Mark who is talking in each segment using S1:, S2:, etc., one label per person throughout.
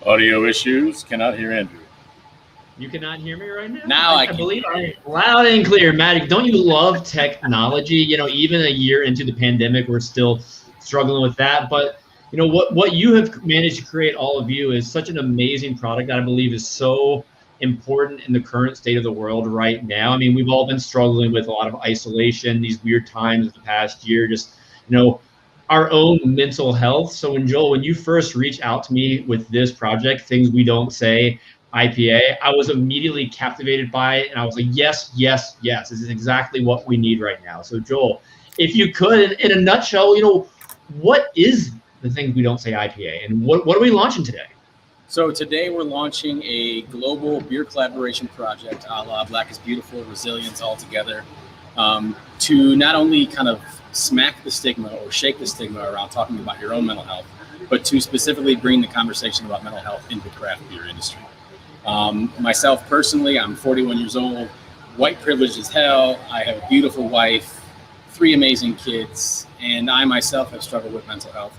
S1: Audio issues. Cannot hear Andrew.
S2: You cannot hear me right now?
S1: Now I
S2: believe I'm loud and clear. Matt, don't you love technology? You know, even a year into the pandemic, we're still struggling with that. But, you know, what you have managed to create, all of you, is such an amazing product that I believe is so important in the current state of the world right now. I mean, we've all been struggling with a lot of isolation, these weird times of the past year, just, you know, our own mental health. So when you first reached out to me with this project, Things We Don't Say IPA, I was immediately captivated by it. And I was like, yes, yes, yes, this is exactly what we need right now. So Joel, if you could, in a nutshell, you know, what is the Things We Don't Say IPA and what are we launching today?
S1: So today we're launching a global beer collaboration project, a la Black is Beautiful, Resilience, all together, to not only kind of smack the stigma or shake the stigma around talking about your own mental health, but to specifically bring the conversation about mental health into the craft beer industry. Myself personally, I'm 41 years old, white privilege as hell. I have a beautiful wife, 3 amazing kids, and I myself have struggled with mental health.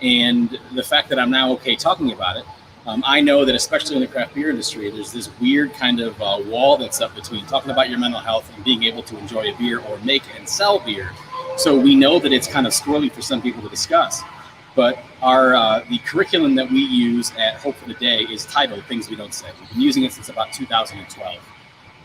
S1: And the fact that I'm now okay talking about it, I know that especially in the craft beer industry, there's this weird kind of wall that's up between talking about your mental health and being able to enjoy a beer or make and sell beer. So we know that it's kind of squirrely for some people to discuss. But our the curriculum that we use at Hope for the Day is titled Things We Don't Say. We've been using it since about 2012.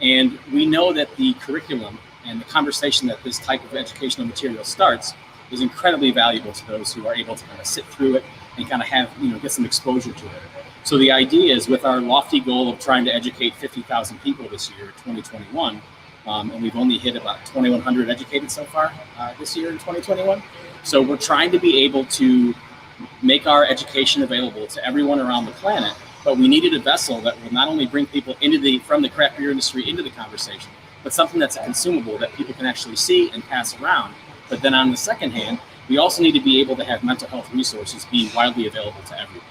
S1: And we know that the curriculum and the conversation that this type of educational material starts is incredibly valuable to those who are able to kind of sit through it and kind of have, you know, get some exposure to it. So the idea is, with our lofty goal of trying to educate 50,000 people this year, 2021, and we've only hit about 2,100 educated so far this year in 2021. So we're trying to be able to make our education available to everyone around the planet, but we needed a vessel that will not only bring people from the craft beer industry into the conversation, but something that's a consumable that people can actually see and pass around. But then on the second hand, we also need to be able to have mental health resources be widely available to everyone.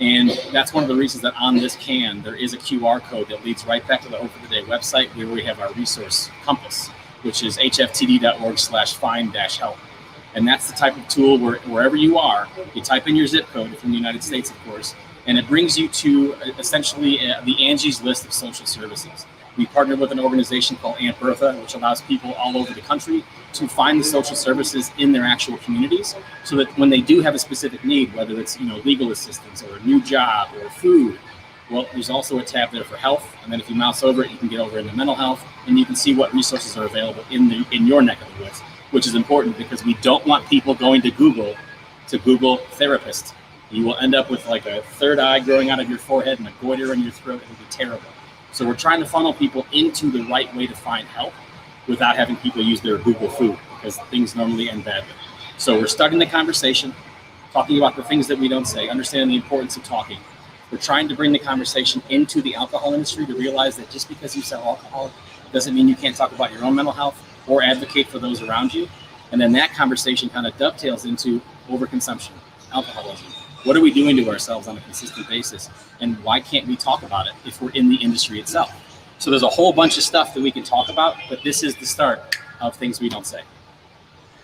S1: And that's one of the reasons that on this can, there is a QR code that leads right back to the Hope for the Day website, where we have our resource compass, which is hftd.org/find-help. And that's the type of tool where wherever you are, you type in your zip code from the United States, of course, and it brings you to essentially the Angie's List of social services. We partner with an organization called Aunt Bertha, which allows people all over the country to find the social services in their actual communities, so that when they do have a specific need, whether it's, you know, legal assistance or a new job or food, well, there's also a tab there for health. And then if you mouse over it, you can get over into mental health, and you can see what resources are available in your neck of the woods, which is important because we don't want people going to Google therapist. You will end up with like a third eye growing out of your forehead and a goiter in your throat. It will be terrible. So we're trying to funnel people into the right way to find help without having people use their Google food, because things normally end badly. So we're starting the conversation, talking about the things that we don't say, understanding the importance of talking. We're trying to bring the conversation into the alcohol industry to realize that just because you sell alcohol doesn't mean you can't talk about your own mental health or advocate for those around you. And then that conversation kind of dovetails into overconsumption, alcoholism. What are we doing to ourselves on a consistent basis? And why can't we talk about it if we're in the industry itself? So there's a whole bunch of stuff that we can talk about, but this is the start of Things We Don't Say.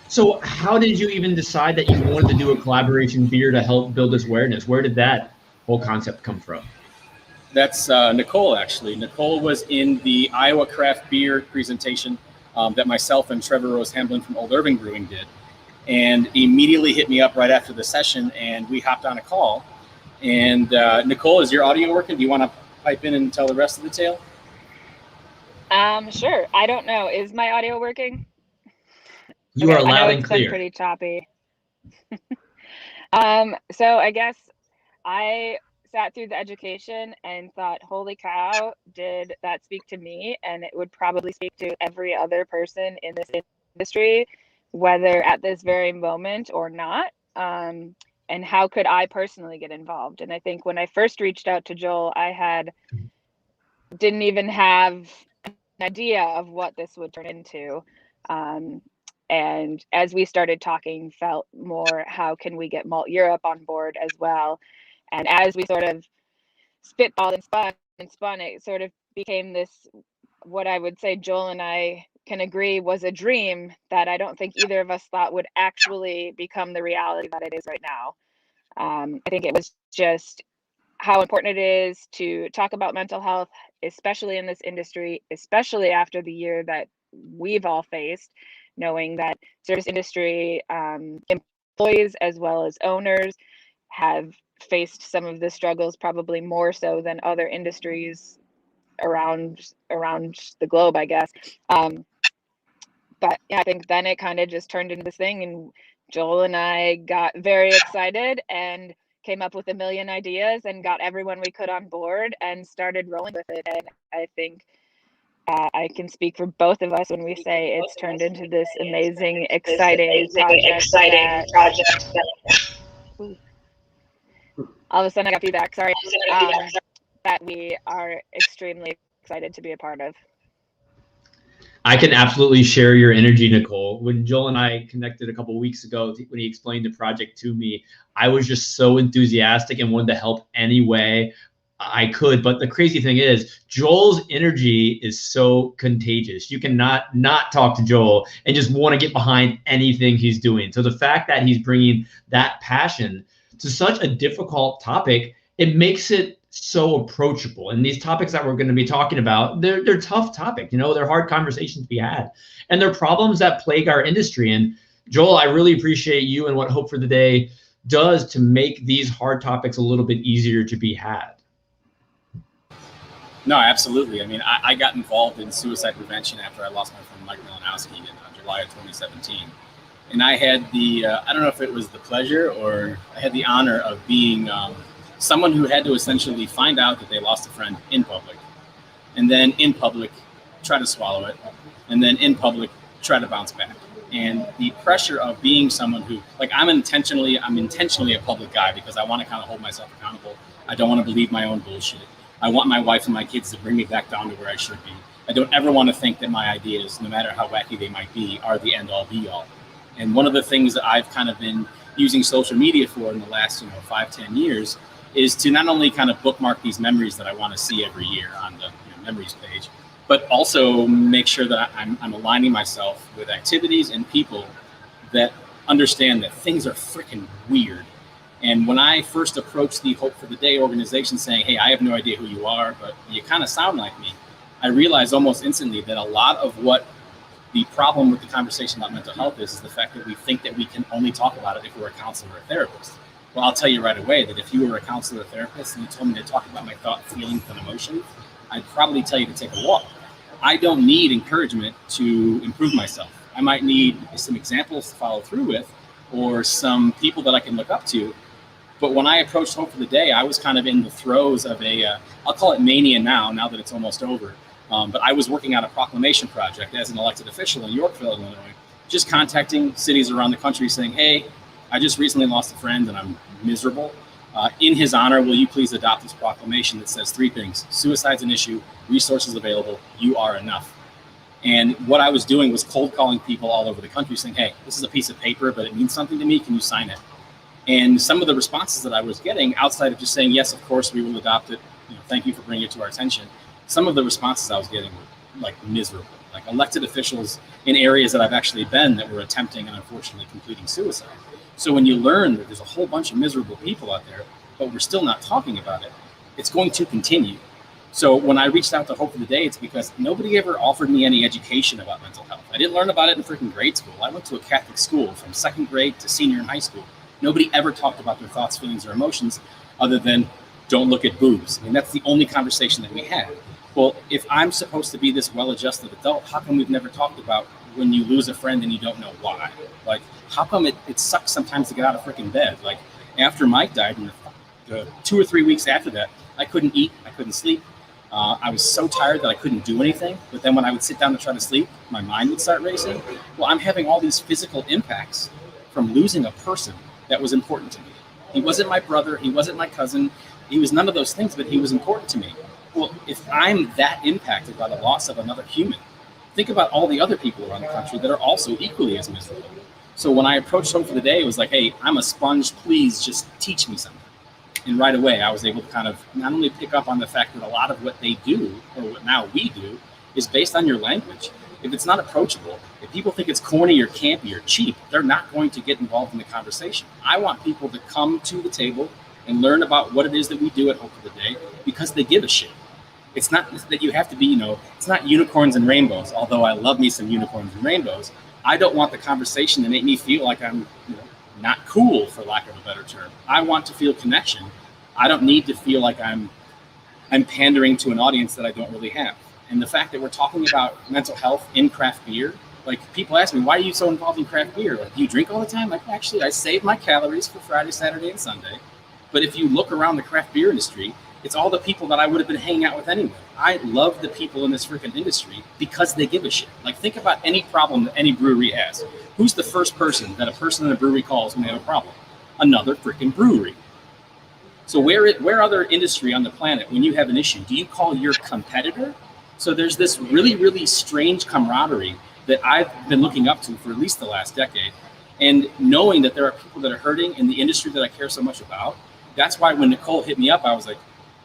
S2: So how did you even decide that you wanted to do a collaboration beer to help build this awareness? Where did that whole concept come from?
S1: That's Nicole, actually. Nicole was in the Iowa Craft Beer presentation that myself and Trevor Rose Hamblin from Old Irving Brewing did, and immediately hit me up right after the session, and we hopped on a call. And Nicole, is your audio working? Do you want to pipe in and tell the rest of the tale?
S3: Sure. I don't know. Is my audio working?
S2: You are loud and clear.
S3: Been pretty choppy. So I guess I sat through the education and thought, holy cow, did that speak to me? And it would probably speak to every other person in this industry, whether at this very moment or not. And how could I personally get involved? And I think when I first reached out to Joel, I didn't even have an idea of what this would turn into. And as we started talking, felt more, how can we get Malteurop on board as well? And as we sort of spitballed and spun, it sort of became this, what I would say Joel and I can agree was a dream that I don't think either of us thought would actually become the reality that it is right now. I think it was just how important it is to talk about mental health, especially in this industry, especially after the year that we've all faced, knowing that service industry employees as well as owners have faced some of the struggles probably more so than other industries around the globe, I guess. But yeah, I think then it kind of just turned into this thing, and Joel and I got very excited and came up with a million ideas and got everyone we could on board and started rolling with it. And I think I can speak for both of us when we say it's turned into this amazing, exciting project. All of a sudden I got feedback, sorry, that we are extremely excited to be a part of.
S2: I can absolutely share your energy, Nicole. When Joel and I connected a couple of weeks ago, when he explained the project to me, I was just so enthusiastic and wanted to help any way I could. But the crazy thing is, Joel's energy is so contagious. You cannot not talk to Joel and just want to get behind anything he's doing. So the fact that he's bringing that passion to such a difficult topic, it makes it so approachable. And these topics that we're going to be talking about, they're tough topics, you know, they're hard conversations to be had, and they're problems that plague our industry. And Joel, I really appreciate you and what Hope for the Day does to make these hard topics a little bit easier to be had.
S1: No, absolutely. I mean, I got involved in suicide prevention after I lost my friend Mike Malinowski in July of 2017. And I had the, I don't know if it was the pleasure or I had the honor of being someone who had to essentially find out that they lost a friend in public, and then in public try to swallow it, and then in public try to bounce back. And the pressure of being someone who, like, I'm intentionally a public guy because I want to kind of hold myself accountable. I don't want to believe my own bullshit. I want my wife and my kids to bring me back down to where I should be. I don't ever want to think that my ideas, no matter how wacky they might be, are the end all be all. And one of the things that I've kind of been using social media for in the last 5-10 years is to not only kind of bookmark these memories that I want to see every year on the memories page, but also make sure that I'm aligning myself with activities and people that understand that things are freaking weird. And when I first approached the Hope for the Day organization saying, hey, I have no idea who you are, but you kind of sound like me, I realized almost instantly that a lot of what the problem with the conversation about mental health is the fact that we think that we can only talk about it if we're a counselor or a therapist. Well, I'll tell you right away that if you were a counselor or therapist and you told me to talk about my thought, feelings, and emotions, I'd probably tell you to take a walk. I don't need encouragement to improve myself. I might need some examples to follow through with or some people that I can look up to. But when I approached Hope for the Day, I was kind of in the throes of I'll call it mania now that it's almost over. But I was working on a proclamation project as an elected official in Yorkville, Illinois, just contacting cities around the country saying, hey, I just recently lost a friend and I'm miserable. In his honor, will you please adopt this proclamation that says 3 things: suicide's an issue, resources available, you are enough. And what I was doing was cold calling people all over the country saying, hey, this is a piece of paper, but it means something to me. Can you sign it? And some of the responses that I was getting, outside of just saying, yes, of course, we will adopt it, thank you for bringing it to our attention, some of the responses I was getting were like miserable, like elected officials in areas that I've actually been that were attempting and unfortunately completing suicide. So when you learn that there's a whole bunch of miserable people out there, but we're still not talking about it, it's going to continue. So when I reached out to Hope for the Day, it's because nobody ever offered me any education about mental health. I didn't learn about it in freaking grade school. I went to a Catholic school from 2nd grade to senior in high school. Nobody ever talked about their thoughts, feelings, or emotions other than don't look at boobs. I mean, that's the only conversation that we had. Well, if I'm supposed to be this well-adjusted adult, how come we've never talked about when you lose a friend and you don't know why? Like, how come it sucks sometimes to get out of freaking bed? Like, after Mike died, and the 2 or 3 weeks after that, I couldn't eat, I couldn't sleep. I was so tired that I couldn't do anything. But then when I would sit down to try to sleep, my mind would start racing. Well, I'm having all these physical impacts from losing a person that was important to me. He wasn't my brother, he wasn't my cousin, he was none of those things, but he was important to me. Well, if I'm that impacted by the loss of another human, think about all the other people around the country that are also equally as miserable. So when I approached Hope for the Day, it was like, hey, I'm a sponge, please just teach me something. And right away, I was able to kind of not only pick up on the fact that a lot of what they do, or what now we do, is based on your language. If it's not approachable, if people think it's corny or campy or cheap, they're not going to get involved in the conversation. I want people to come to the table and learn about what it is that we do at Hope for the Day because they give a shit. It's not that you have to be, it's not unicorns and rainbows, although I love me some unicorns and rainbows. I don't want the conversation to make me feel like I'm not cool, for lack of a better term. I want to feel connection. I don't need to feel like I'm pandering to an audience that I don't really have. And the fact that we're talking about mental health in craft beer, like people ask me, why are you so involved in craft beer? Like, do you drink all the time? Like, actually, I save my calories for Friday, Saturday, and Sunday. But if you look around the craft beer industry, it's all the people that I would have been hanging out with anyway. I love the people in this freaking industry because they give a shit. Like, think about any problem that any brewery has. Who's the first person that a person in a brewery calls when they have a problem? Another freaking brewery. So where other industry on the planet, when you have an issue, do you call your competitor? So there's this really, really strange camaraderie that I've been looking up to for at least the last decade. And knowing that there are people that are hurting in the industry that I care so much about, that's why when Nicole hit me up, I was like,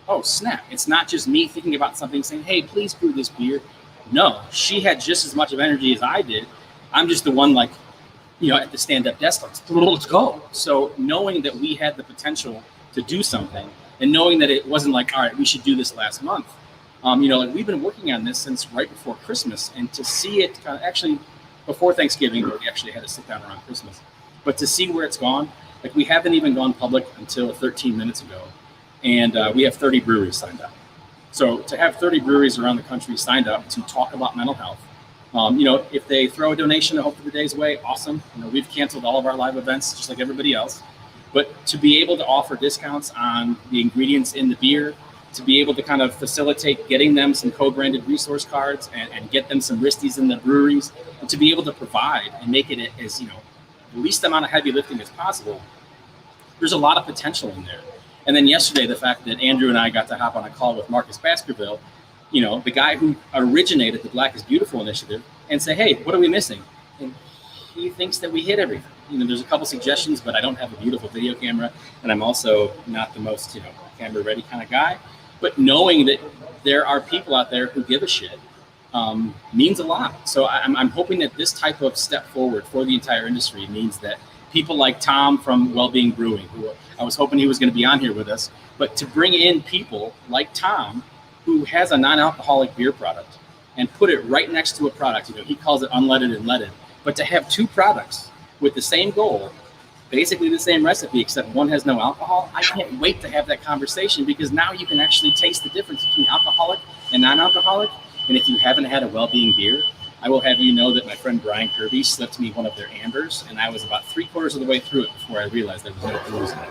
S1: oh, snap. It's not just me thinking about something saying, hey, please brew this beer. No, she had just as much of energy as I did. I'm just the one at the stand-up desk, let's go. So knowing that we had the potential to do something and knowing that it wasn't like, all right, we should do this last month. We've been working on this since right before Christmas, and to see it actually before Thanksgiving, where we actually had to sit down around Christmas, but to see where it's gone, like we haven't even gone public until 13 minutes ago. And we have 30 breweries signed up. So to have 30 breweries around the country signed up to talk about mental health, if they throw a donation to Hope for the Day's way, awesome. We've canceled all of our live events just like everybody else. But to be able to offer discounts on the ingredients in the beer, to be able to kind of facilitate getting them some co-branded resource cards and get them some wristies in the breweries, and to be able to provide and make it as, the least amount of heavy lifting as possible, there's a lot of potential in there. And then yesterday, the fact that Andrew and I got to hop on a call with Marcus Baskerville, the guy who originated the Black is Beautiful initiative, and say, hey, what are we missing? And he thinks that we hit everything. There's a couple suggestions, but I don't have a beautiful video camera, and I'm also not the most, camera ready kind of guy. But knowing that there are people out there who give a shit means a lot. So I'm hoping that this type of step forward for the entire industry means that people like Tom from Wellbeing Brewing, who I was hoping he was going to be on here with us, but to bring in people like Tom, who has a non-alcoholic beer product and put it right next to a product, he calls it unleaded and leaded, but to have two products with the same goal, basically the same recipe, except one has no alcohol, I can't wait to have that conversation, because now you can actually taste the difference between alcoholic and non-alcoholic. And if you haven't had a Wellbeing beer, I will have you know that my friend Brian Kirby slipped me one of their ambers, and I was about 3/4 of the way through it before I realized there was no booze in it.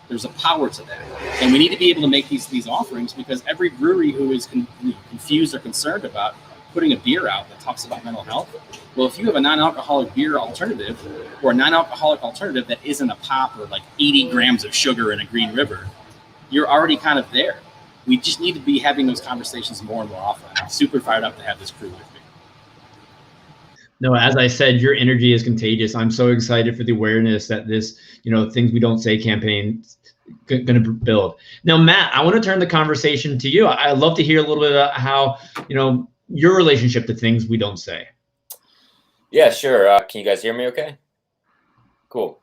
S1: There's a power to that. And we need to be able to make these offerings, because every brewery who is confused or concerned about putting a beer out that talks about mental health, well, if you have a non-alcoholic beer alternative or a non-alcoholic alternative that isn't a pop or like 80 grams of sugar in a Green River, you're already kind of there. We just need to be having those conversations more and more often. I'm super fired up to have this crew with me.
S2: No, as I said, your energy is contagious. I'm so excited for the awareness that this, Things We Don't Say campaign going to build. Now, Matt, I want to turn the conversation to you. I'd love to hear a little bit about how, your relationship to Things We Don't Say.
S4: Yeah, sure. Can you guys hear me okay? Cool.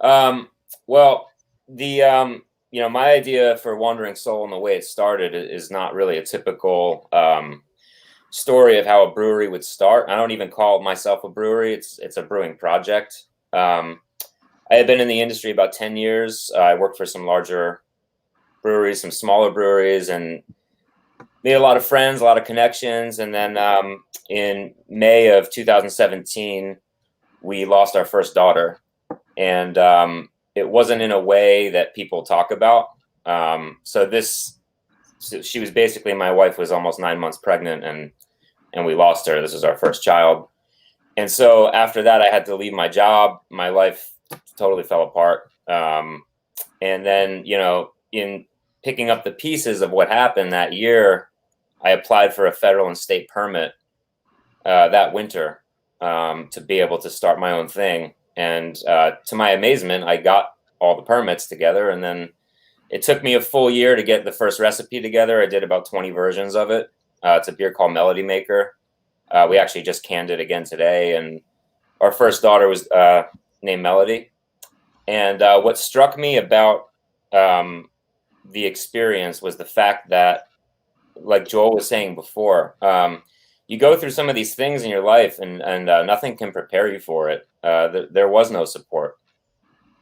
S4: Well, my idea for Wandering Soul and the way it started is not really a typical story of how a brewery would start. I don't even call myself a brewery. It's a brewing project. I had been in the industry about 10 years. I worked for some larger breweries, some smaller breweries, and made a lot of friends, a lot of connections. And then in May of 2017, we lost our first daughter. And it wasn't in a way that people talk about. So she was basically, my wife was almost 9 months pregnant, and we lost her. This was our first child. And so after that, I had to leave my job. My life totally fell apart. And then, in picking up the pieces of what happened that year, I applied for a federal and state permit that winter to be able to start my own thing. And to my amazement, I got all the permits together. And then it took me a full year to get the first recipe together. I did about 20 versions of it. It's a beer called Melody Maker. We actually just canned it again today. And our first daughter was named Melody. And what struck me about the experience was the fact that, like Joel was saying before, you go through some of these things in your life, and nothing can prepare you for it. There was no support.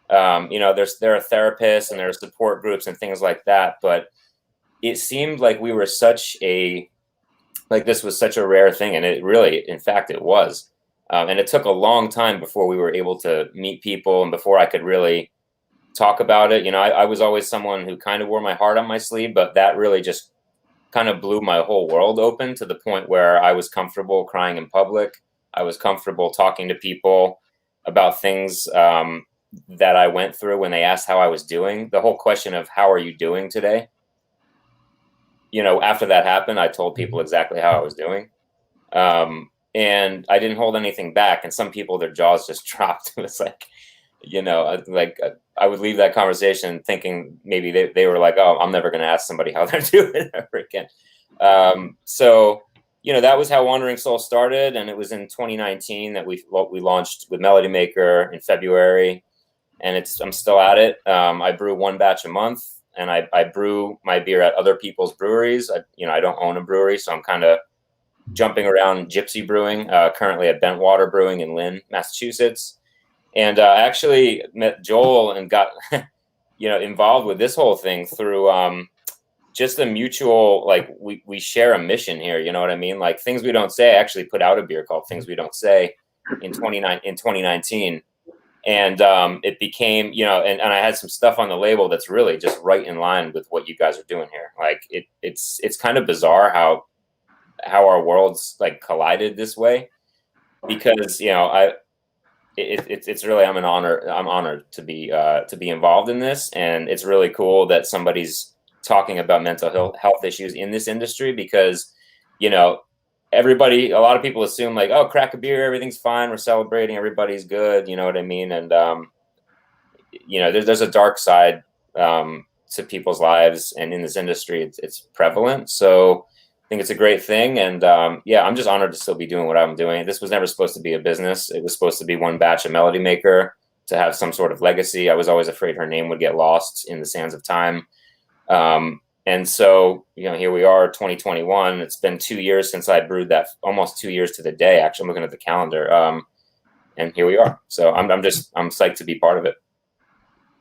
S4: There are therapists and there are support groups and things like that, but it seemed like we were this was such a rare thing, and it really, in fact, it was. And it took a long time before we were able to meet people and before I could really talk about it. I was always someone who kind of wore my heart on my sleeve, but that really just kind of blew my whole world open to the point where I was comfortable crying in public. I was comfortable talking to people about things that I went through when they asked how I was doing. The whole question of how are you doing today? After that happened, I told people exactly how I was doing. And I didn't hold anything back. And some people, their jaws just dropped. It was like, I would leave that conversation thinking maybe they were like, oh, I'm never going to ask somebody how they're doing ever again. So, that was how Wandering Soul started. And it was in 2019 that we launched with Melody Maker in February. And I'm still at it. I brew one batch a month, and I brew my beer at other people's breweries. I don't own a brewery, so I'm kind of jumping around gypsy brewing, currently at Bentwater Brewing in Lynn, Massachusetts. And I actually met Joel and got, involved with this whole thing through just a mutual, we share a mission here. You know what I mean? Like Things We Don't Say, I actually put out a beer called Things We Don't Say in 2019. And it became, and I had some stuff on the label that's really just right in line with what you guys are doing here. Like it's kind of bizarre how our worlds collided this way, because it's really I'm honored to be involved in this, and it's really cool that somebody's talking about mental health issues in this industry, because a lot of people assume oh, crack a beer, everything's fine, we're celebrating, everybody's good, you know what I mean? And there's a dark side to people's lives, and in this industry it's prevalent. So I think it's a great thing, and I'm just honored to still be doing what I'm doing. This was never supposed to be a business. It was supposed to be one batch of Melody Maker to have some sort of legacy. I was always afraid her name would get lost in the sands of time. And so, here we are, 2021. It's been 2 years since I brewed that, almost 2 years to the day. Actually, I'm looking at the calendar. And here we are. So I'm psyched to be part of it.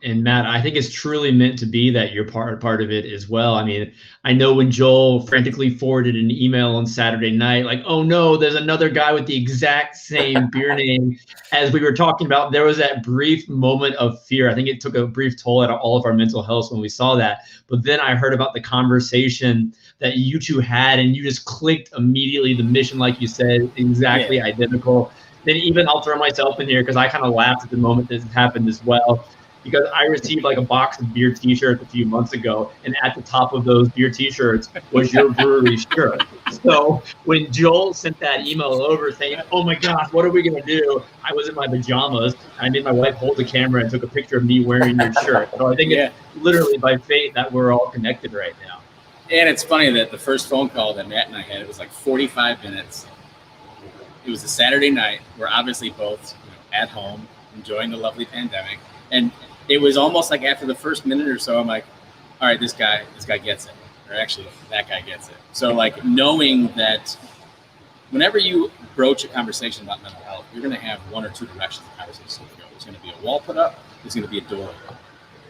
S2: And Matt, I think it's truly meant to be that you're part of it as well. I mean, I know when Joel frantically forwarded an email on Saturday night, like, oh no, there's another guy with the exact same beer name as we were talking about, there was that brief moment of fear. I think it took a brief toll at all of our mental health when we saw that. But then I heard about the conversation that you two had, and you just clicked immediately. The mission, like you said, exactly identical. Then even I'll throw myself in here because I kind of laughed at the moment this happened as well, because I received a box of beer t-shirts a few months ago, and at the top of those beer t-shirts was your brewery shirt. So when Joel sent that email over saying, oh my gosh, what are we going to do? I was in my pajamas. I made my wife hold the camera and took a picture of me wearing your shirt. So I think it's literally by fate that we're all connected right now.
S1: And it's funny that the first phone call that Matt and I had, it was 45 minutes. It was a Saturday night. We're obviously both at home, enjoying the lovely pandemic. And it was almost after the first minute or so, I'm like, all right, this guy gets it. Or actually, that guy gets it. So knowing that whenever you broach a conversation about mental health, you're going to have one or two directions the conversation is going to go. There's going to be a wall put up. There's going to be a door open.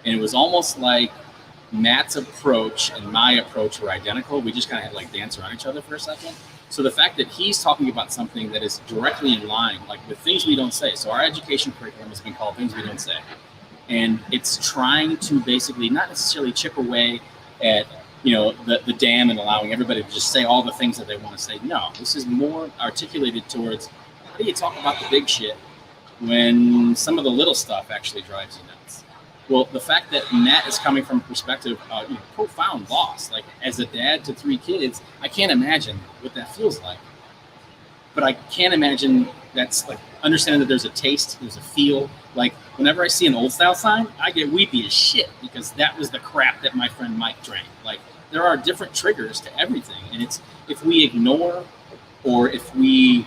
S1: And it was almost like Matt's approach and my approach were identical. We just kind of had dance around each other for a second. So the fact that he's talking about something that is directly in line, with Things We Don't Say. So our education curriculum has been called Things We Don't Say. And it's trying to basically not necessarily chip away at, the dam and allowing everybody to just say all the things that they want to say. No, this is more articulated towards how do you talk about the big shit when some of the little stuff actually drives you nuts. Well, the fact that Matt is coming from a perspective of profound loss, as a dad to 3 kids, I can't imagine what that feels like. But I can't imagine that's understanding that there's a taste, there's a feel. Whenever I see an old style sign, I get weepy as shit because that was the crap that my friend Mike drank. There are different triggers to everything. And it's if we ignore or if we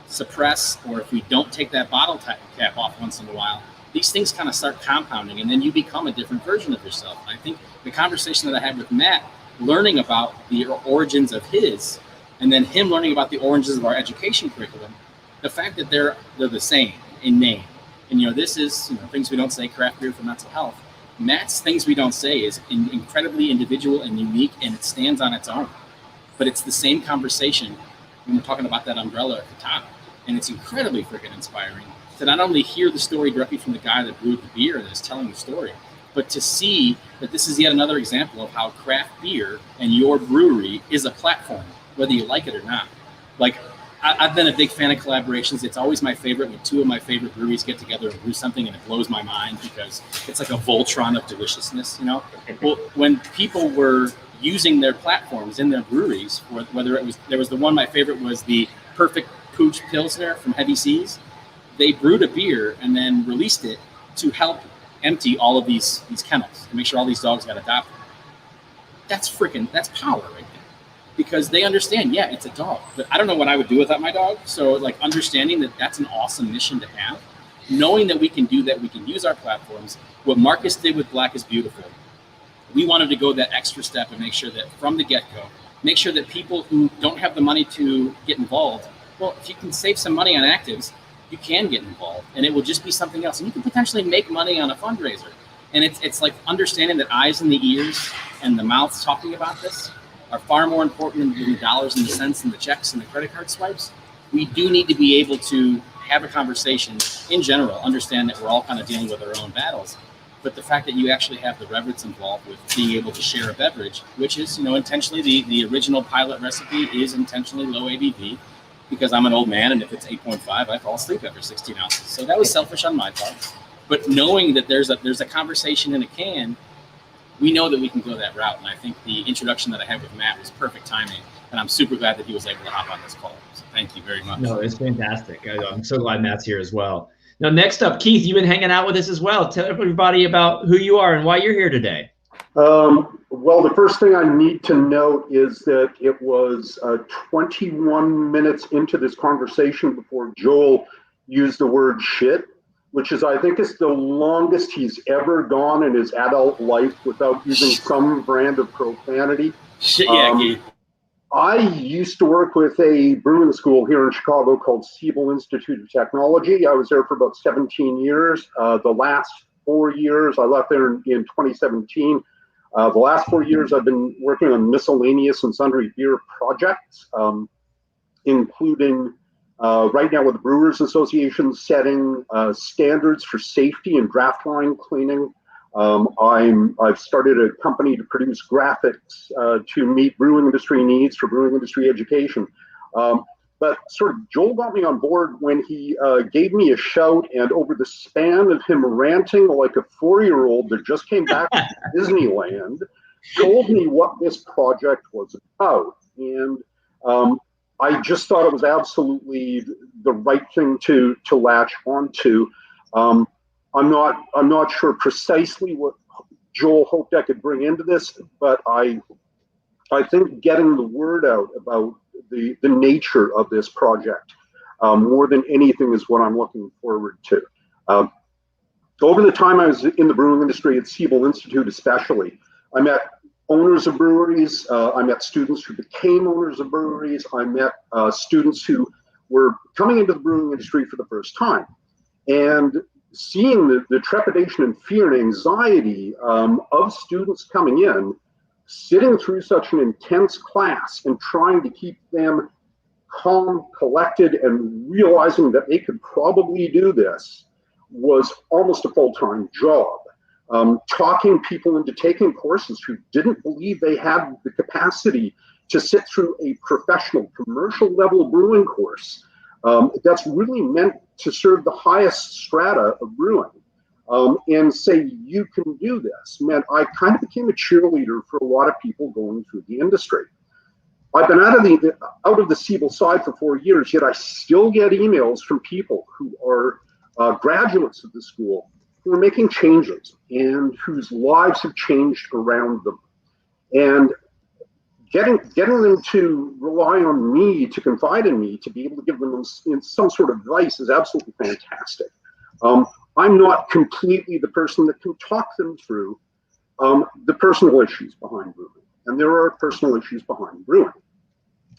S1: suppress or if we don't take that bottle cap off once in a while, these things kind of start compounding, and then you become a different version of yourself. And I think the conversation that I had with Matt, learning about the origins of his, and then him learning about the origins of our education curriculum, the fact that they're the same in name. And, this is, things we don't say, craft beer for mental health. Matt's things we don't say is incredibly individual and unique, and it stands on its own. But it's the same conversation when we're talking about that umbrella at the top. And it's incredibly freaking inspiring to not only hear the story directly from the guy that brewed the beer that is telling the story, but to see that this is yet another example of how craft beer and your brewery is a platform, whether you like it or not. Like, I've been a big fan of collaborations. It's always my favorite when two of my favorite breweries get together and brew something, and it blows my mind because it's like a Voltron of deliciousness, Well, when people were using their platforms in their breweries, whether there was the one, my favorite was the Perfect Pooch Pilsner from Heavy Seas. They brewed a beer and then released it to help empty all of these kennels to make sure all these dogs got adopted. That's power right there. Because they understand, yeah, it's a dog, but I don't know what I would do without my dog. So like understanding that that's an awesome mission to have, knowing that we can do that, we can use our platforms. What Marcus did with Black is Beautiful, we wanted to go that extra step and make sure that from the get-go, make sure that people who don't have the money to get involved, well, if you can save some money on actives, you can get involved, and it will just be something else. And you can potentially make money on a fundraiser. And it's like understanding that eyes and the ears and the mouths talking about this are far more important than the dollars and the cents and the checks and the credit card swipes. We do need to be able to have a conversation in general, understand that we're all kind of dealing with our own battles. But the fact that you actually have the reverence involved with being able to share a beverage, which is, intentionally the original pilot recipe is intentionally low ABV, because I'm an old man, and if it's 8.5, I fall asleep after 16 ounces. So that was selfish on my part. But knowing that there's a conversation in a can, we know that we can go that route. And I think the introduction that I had with Matt was perfect timing. And I'm super glad that he was able to hop on this call. So thank you very much.
S2: No, it's fantastic. I'm so glad Matt's here as well. Now, next up, Keith, you've been hanging out with us as well. Tell everybody about who you are and why you're here today.
S5: Well, the first thing I need to note is that it was 21 minutes into this conversation before Joel used the word shit, which is, I think, is the longest he's ever gone in his adult life without using some brand of profanity.
S1: Shit, yeah, Keith.
S5: I used to work with a brewing school here in Chicago called Siebel Institute of Technology. I was there for about 17 years. The last 4 years, I left there in 2017. The last 4 years, I've been working on miscellaneous and sundry beer projects, including right now with the Brewers Association setting standards for safety and draft line cleaning. I've started a company to produce graphics to meet brewing industry needs for brewing industry education. But sort of Joel got me on board when he gave me a shout, and over the span of him ranting like a 4-year-old that just came back from Disneyland, told me what this project was about. And I just thought it was absolutely the right thing to latch onto. I'm not sure precisely what Joel hoped I could bring into this, but I think getting the word out about the nature of this project more than anything is what I'm looking forward to. Over the time I was in the brewing industry at Siebel Institute especially, I met owners of breweries, I met students who became owners of breweries, I met students who were coming into the brewing industry for the first time. And seeing the trepidation and fear and anxiety of students coming in, sitting through such an intense class and trying to keep them calm, collected, and realizing that they could probably do this was almost a full-time job. Talking people into taking courses who didn't believe they had the capacity to sit through a professional commercial level brewing course that's really meant to serve the highest strata of brewing. And say, you can do this. Man, I kind of became a cheerleader for a lot of people going through the industry. I've been out of the Siebel side for 4 years, yet I still get emails from people who are graduates of the school who are making changes and whose lives have changed around them. And getting them to rely on me, to confide in me, to be able to give them some sort of advice is absolutely fantastic. I'm not completely the person that can talk them through the personal issues behind brewing. And there are personal issues behind brewing.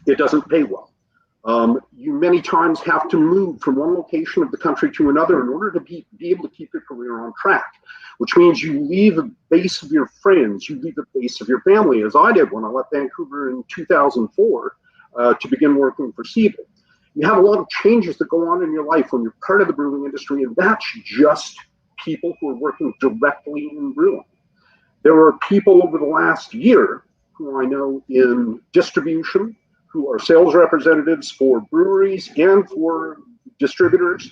S5: It doesn't pay well. You many times have to move from one location of the country to another in order to be able to keep your career on track, which means you leave a base of your friends, you leave a base of your family, as I did when I left Vancouver in 2004 to begin working for Siebel. You have a lot of changes that go on in your life when you're part of the brewing industry, and that's just people who are working directly in brewing. There are people over the last year who I know in distribution, who are sales representatives for breweries and for distributors.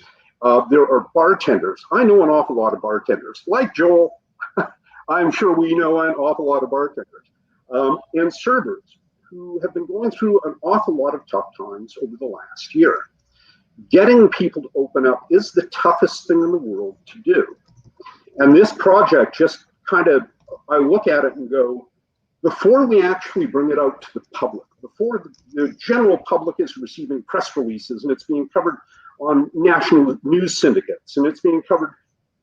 S5: There are bartenders. I know an awful lot of bartenders. Like Joel, I'm sure we know an awful lot of bartenders. And servers who have been going through an awful lot of tough times over the last year. Getting people to open up is the toughest thing in the world to do. And this project just kind of, I look at it and go, before we actually bring it out to the public, before the general public is receiving press releases and it's being covered on national news syndicates and it's being covered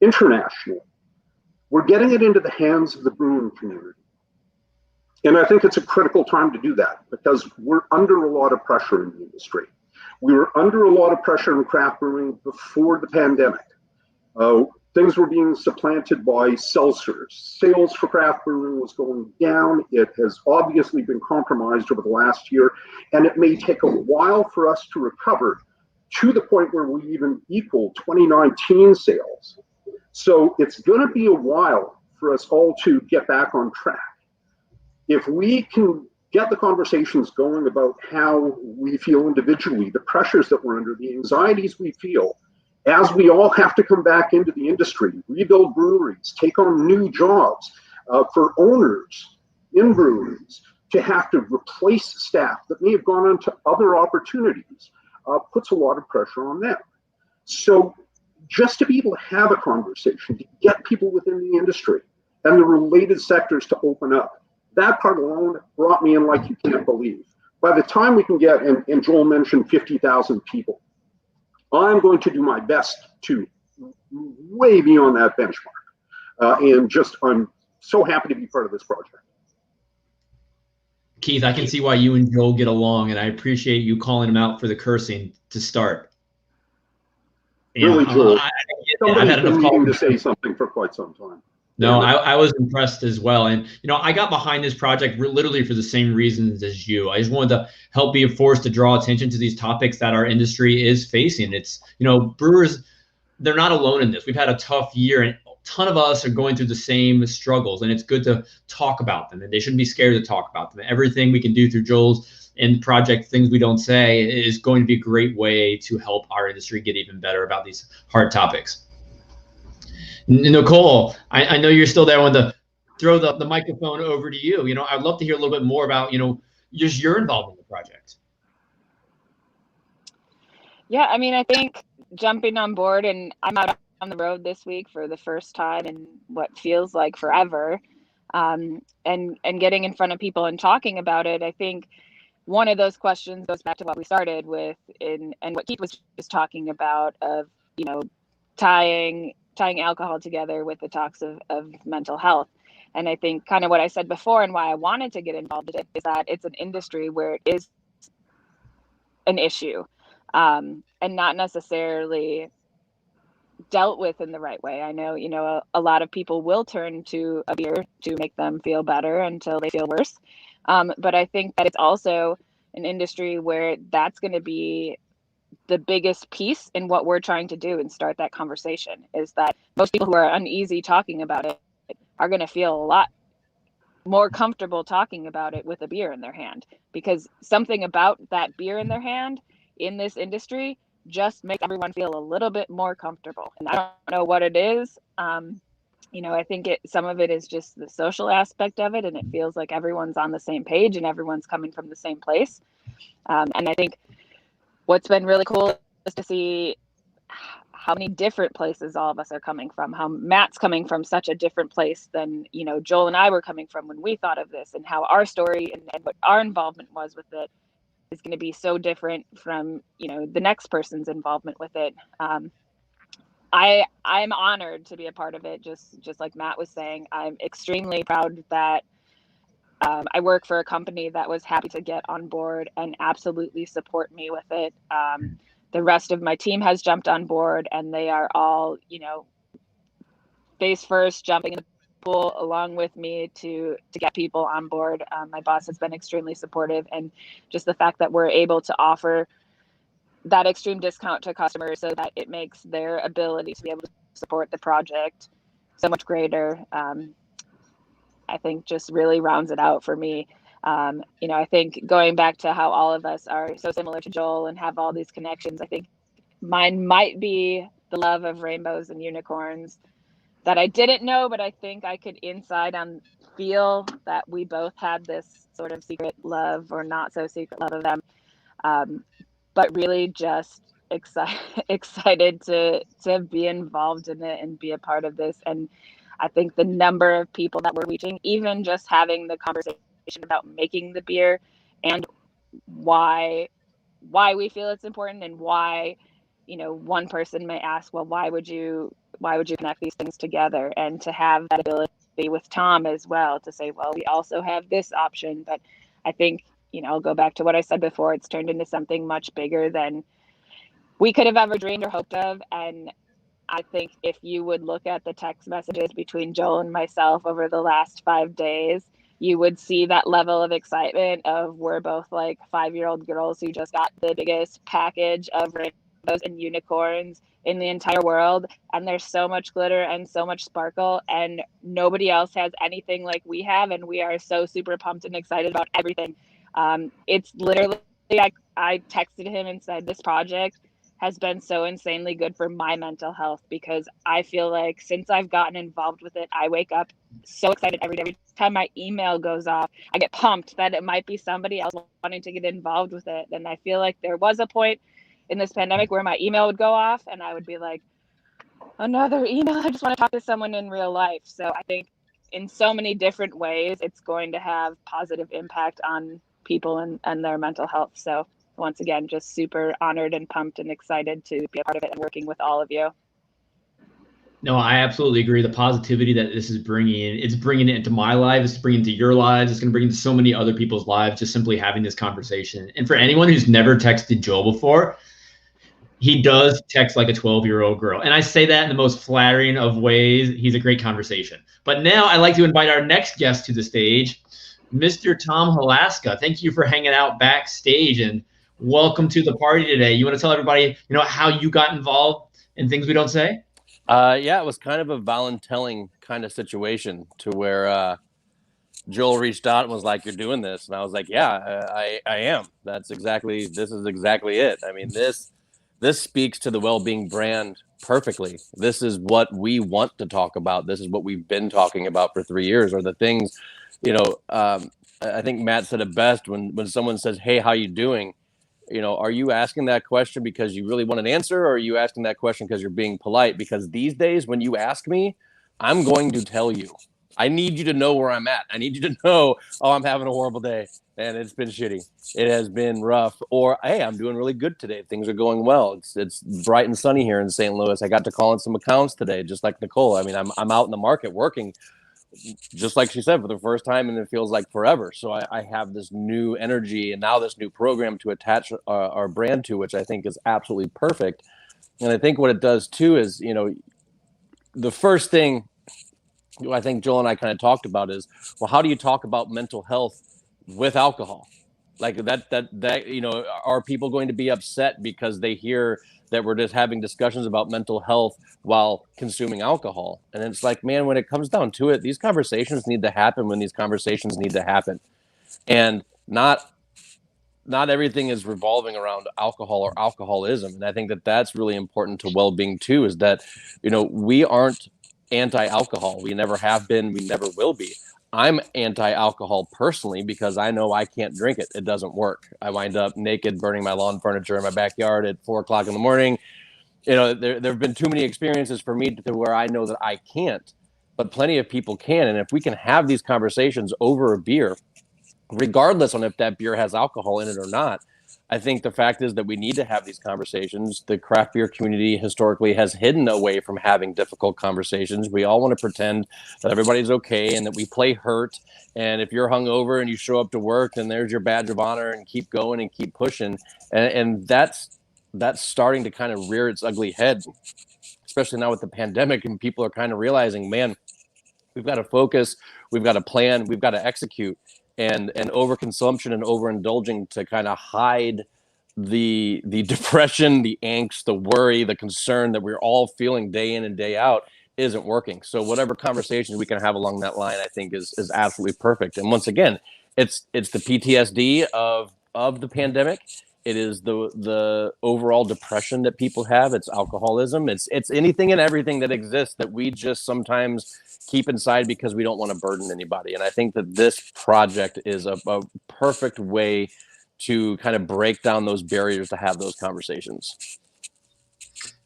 S5: internationally, we're getting it into the hands of the brewing community. And I think it's a critical time to do that because we're under a lot of pressure in the industry. We were under a lot of pressure in craft brewing before the pandemic. Things were being supplanted by seltzers. Sales for craft brewing was going down. It has obviously been compromised over the last year, and it may take a while for us to recover to the point where we even equal 2019 sales. So it's going to be a while for us all to get back on track. If we can get the conversations going about how we feel individually, the pressures that we're under, the anxieties we feel, as we all have to come back into the industry, rebuild breweries, take on new jobs for owners in breweries, to have to replace staff that may have gone on to other opportunities, puts a lot of pressure on them. So just to be able to have a conversation, to get people within the industry and the related sectors to open up, that part alone brought me in like you can't believe. By the time we can get, and Joel mentioned 50,000 people, I'm going to do my best to way beyond that benchmark. And just, I'm so happy to be part of this project.
S2: Keith, I can see why you and Joel get along, and I appreciate you calling him out for the cursing to start.
S5: Really, Joel,
S2: I've had enough
S5: needing to say something for quite some time.
S2: No, I was impressed as well. And, you know, I got behind this project literally for the same reasons as you. I just wanted to help be a force to draw attention to these topics that our industry is facing. It's, you know, brewers, they're not alone in this. We've had a tough year, and a ton of us are going through the same struggles, and it's good to talk about them, and they shouldn't be scared to talk about them. Everything we can do through Joel's and project Things We Don't Say is going to be a great way to help our industry get even better about these hard topics. Nicole, I know you're still there. I want to throw the microphone over to you. You know, I'd love to hear a little bit more about, you know, just your involvement in the project.
S3: Yeah, I mean, I think jumping on board, and I'm out on the road this week for the first time in what feels like forever, and getting in front of people and talking about it. I think one of those questions goes back to what we started with and what Keith was just talking about of, you know, tying alcohol together with the talks of mental health. And I think kind of what I said before and why I wanted to get involved in it is that it's an industry where it is an issue, and not necessarily dealt with in the right way. I know, you know, a lot of people will turn to a beer to make them feel better until they feel worse. But I think that it's also an industry where that's going to be the biggest piece in what we're trying to do and start that conversation, is that most people who are uneasy talking about it are going to feel a lot more comfortable talking about it with a beer in their hand, because something about that beer in their hand in this industry just makes everyone feel a little bit more comfortable. And I don't know what it is. You know, I think some of it is just the social aspect of it, and it feels like everyone's on the same page and everyone's coming from the same place. And I think what's been really cool is to see how many different places all of us are coming from, how Matt's coming from such a different place than, you know, Joel and I were coming from when we thought of this, and how our story and what our involvement was with it is going to be so different from, you know, the next person's involvement with it. I'm honored to be a part of it. Just like Matt was saying, I'm extremely proud that I work for a company that was happy to get on board and absolutely support me with it. The rest of my team has jumped on board, and they are all, face first, jumping in the pool along with me to get people on board. My boss has been extremely supportive, and just the fact that we're able to offer that extreme discount to customers so that it makes their ability to be able to support the project so much greater. I think just really rounds it out for me. I think going back to how all of us are so similar to Joel and have all these connections, I think mine might be the love of rainbows and unicorns that I didn't know, but I think I could inside on feel that we both had this sort of secret love or not so secret love of them. But really just excited to be involved in it and be a part of this. And I think the number of people that we're reaching, even just having the conversation about making the beer and why we feel it's important, and why, one person may ask, well, why would you connect these things together? And to have that ability with Tom as well to say, well, we also have this option. But I think, I'll go back to what I said before, it's turned into something much bigger than we could have ever dreamed or hoped of. And I think if you would look at the text messages between Joel and myself over the last 5 days, you would see that level of excitement of we're both like 5-year-old girls who just got the biggest package of rainbows and unicorns in the entire world. And there's so much glitter and so much sparkle, and nobody else has anything like we have. And we are so super pumped and excited about everything. It's literally, I texted him and said, this project has been so insanely good for my mental health, because I feel like since I've gotten involved with it, I wake up so excited every day. Every time my email goes off, I get pumped that it might be somebody else wanting to get involved with it. And I feel like there was a point in this pandemic where my email would go off and I would be like, another email, I just want to talk to someone in real life. So I think in so many different ways, it's going to have positive impact on people and their mental health. So once again, just super honored and pumped and excited to be a part of it and working with all of you.
S2: No, I absolutely agree. The positivity that this is bringing, it's bringing it into my life. It's bringing it to your lives. It's going to bring it to so many other people's lives, just simply having this conversation. And for anyone who's never texted Joel before, he does text like a 12-year-old girl. And I say that in the most flattering of ways. He's a great conversation. But now I'd like to invite our next guest to the stage, Mr. Tom Halaska. Thank you for hanging out backstage, and welcome to the party today. You want to tell everybody, how you got involved in Things We Don't Say?
S6: Yeah, it was kind of a voluntelling kind of situation to where Joel reached out and was like, "You're doing this," and I was like, "Yeah, I am. This is exactly it. I mean, this speaks to the well-being brand perfectly. This is what we want to talk about. This is what we've been talking about for 3 years, or the things, I think Matt said it best when someone says, "Hey, how you doing?" Are you asking that question because you really want an answer, or are you asking that question because you're being polite? Because these days, when you ask me, I'm going to tell you. I need you to know where I'm at. I need you to know, I'm having a horrible day and it's been shitty. It has been rough. Or, hey, I'm doing really good today. Things are going well. It's bright and sunny here in St. Louis. I got to call in some accounts today, just like Nicole. I mean, I'm out in the market working, just like she said, for the first time, and it feels like forever. So I have this new energy and now this new program to attach our brand to, which I think is absolutely perfect. And I think what it does too is, the first thing I think Joel and I kind of talked about is, well, how do you talk about mental health with alcohol? Like that, are people going to be upset because they hear that we're just having discussions about mental health while consuming alcohol? And it's like, man, when it comes down to it, these conversations need to happen when these conversations need to happen. And not everything is revolving around alcohol or alcoholism. And I think that that's really important to well-being too, is that, we aren't anti-alcohol. We never have been. We never will be. I'm anti-alcohol personally because I know I can't drink it. It doesn't work. I wind up naked, burning my lawn furniture in my backyard at 4:00 in the morning. There have been too many experiences for me to where I know that I can't, but plenty of people can. And if we can have these conversations over a beer, regardless on if that beer has alcohol in it or not, I think the fact is that we need to have these conversations. The craft beer community historically has hidden away from having difficult conversations. We all want to pretend that everybody's okay and that we play hurt. And if you're hungover and you show up to work, then there's your badge of honor, and keep going and keep pushing. And that's starting to kind of rear its ugly head, especially now with the pandemic, and people are kind of realizing, man, we've got to focus, we've got to plan, we've got to execute. And overconsumption and overindulging to kind of hide the depression, the angst, the worry, the concern that we're all feeling day in and day out isn't working. So whatever conversations we can have along that line, I think is absolutely perfect. And once again, it's the PTSD of the pandemic. It is the overall depression that people have. It's alcoholism. It's anything and everything that exists that we just sometimes keep inside because we don't want to burden anybody. And I think that this project is a perfect way to kind of break down those barriers to have those conversations.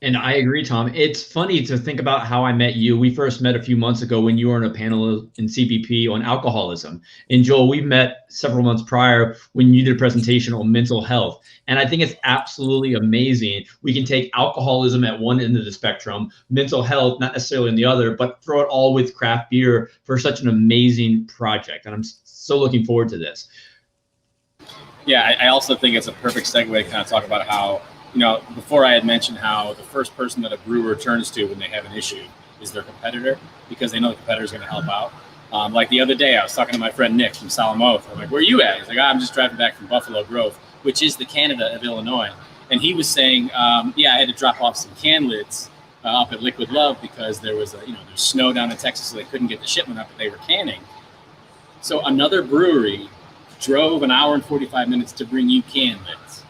S2: And I agree, Tom. It's funny to think about how I met you. We first met a few months ago when you were on a panel in CPP on alcoholism. And Joel, we met several months prior when you did a presentation on mental health. And I think it's absolutely amazing. We can take alcoholism at one end of the spectrum, mental health, not necessarily on the other, but throw it all with craft beer for such an amazing project. And I'm so looking forward to this.
S1: Yeah, I also think it's a perfect segue to kind of talk about how, before I had mentioned how the first person that a brewer turns to when they have an issue is their competitor, because they know the competitor is going to help out. Like the other day, I was talking to my friend Nick from Solemn Oath. I'm like, where are you at? He's like, I'm just driving back from Buffalo Grove, which is the Canada of Illinois. And he was saying, I had to drop off some can lids up at Liquid Love because there was there's snow down in Texas, so they couldn't get the shipment up that they were canning. So another brewery drove an hour and 45 minutes to bring you can lids.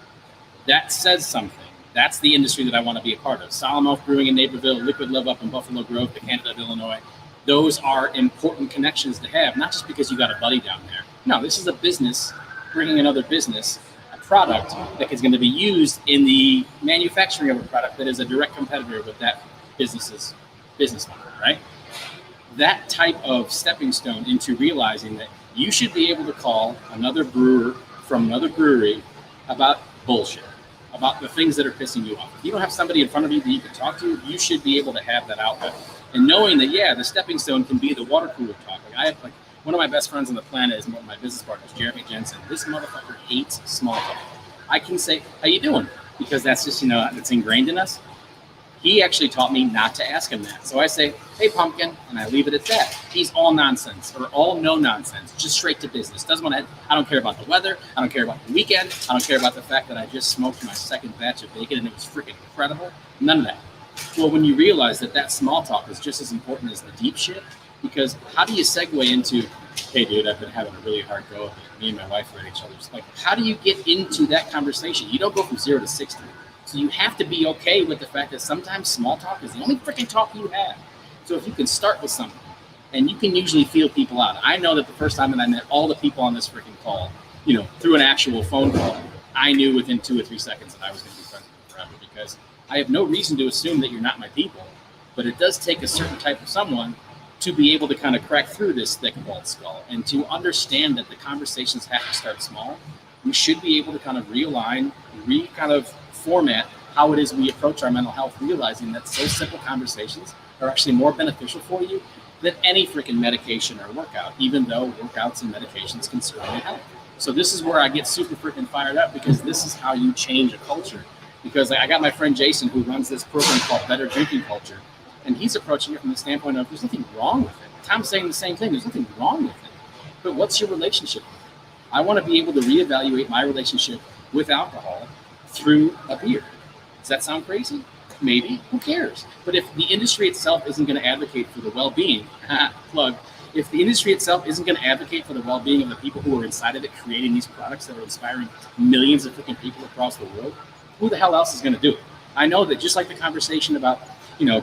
S1: That says something. That's the industry that I want to be a part of. Solemn Oath Brewing in Naperville, Liquid Love up in Buffalo Grove, the Canada of Illinois. Those are important connections to have, not just because you got a buddy down there. No, this is a business bringing another business, a product that is going to be used in the manufacturing of a product that is a direct competitor with that business's business model, right? That type of stepping stone into realizing that you should be able to call another brewer from another brewery about bullshit, about the things that are pissing you off. If you don't have somebody in front of you that you can talk to, you should be able to have that outlet. And knowing that, the stepping stone can be the water cooler talk. I have one of my best friends on the planet is one of my business partners, Jeremy Jensen. This motherfucker hates small talk. I can say, how you doing? Because that's just, it's ingrained in us. He actually taught me not to ask him that. So I say, hey, pumpkin, and I leave it at that. He's all nonsense or all no nonsense, just straight to business. I don't care about the weather. I don't care about the weekend. I don't care about the fact that I just smoked my second batch of bacon and it was freaking incredible. None of that. Well, when you realize that small talk is just as important as the deep shit, because how do you segue into, hey, dude, I've been having a really hard go of it. Me and my wife are at each other's. How do you get into that conversation? You don't go from 0 to 60. So you have to be okay with the fact that sometimes small talk is the only freaking talk you have. So if you can start with something, and you can usually feel people out. I know that the first time that I met all the people on this freaking call, through an actual phone call, I knew within 2 or 3 seconds that I was going to be friends with them forever, because I have no reason to assume that you're not my people. But it does take a certain type of someone to be able to kind of crack through this thick walled skull and to understand that the conversations have to start small. We should be able to kind of realign, format how it is we approach our mental health, realizing that those simple conversations are actually more beneficial for you than any freaking medication or workout, even though workouts and medications can certainly help. So this is where I get super freaking fired up, because this is how you change a culture. Because I got my friend Jason, who runs this program called Better Drinking Culture, and he's approaching it from the standpoint of there's nothing wrong with it. Tom's saying the same thing. There's nothing wrong with it. But what's your relationship with it? I want to be able to reevaluate my relationship with alcohol through a beer. Does that sound crazy? Maybe. Who cares? But if the industry itself isn't going to advocate for the well-being, if the industry itself isn't going to advocate for the well-being of the people who are inside of it, creating these products that are inspiring millions of freaking people across the world, who the hell else is going to do it? I know that just like the conversation about,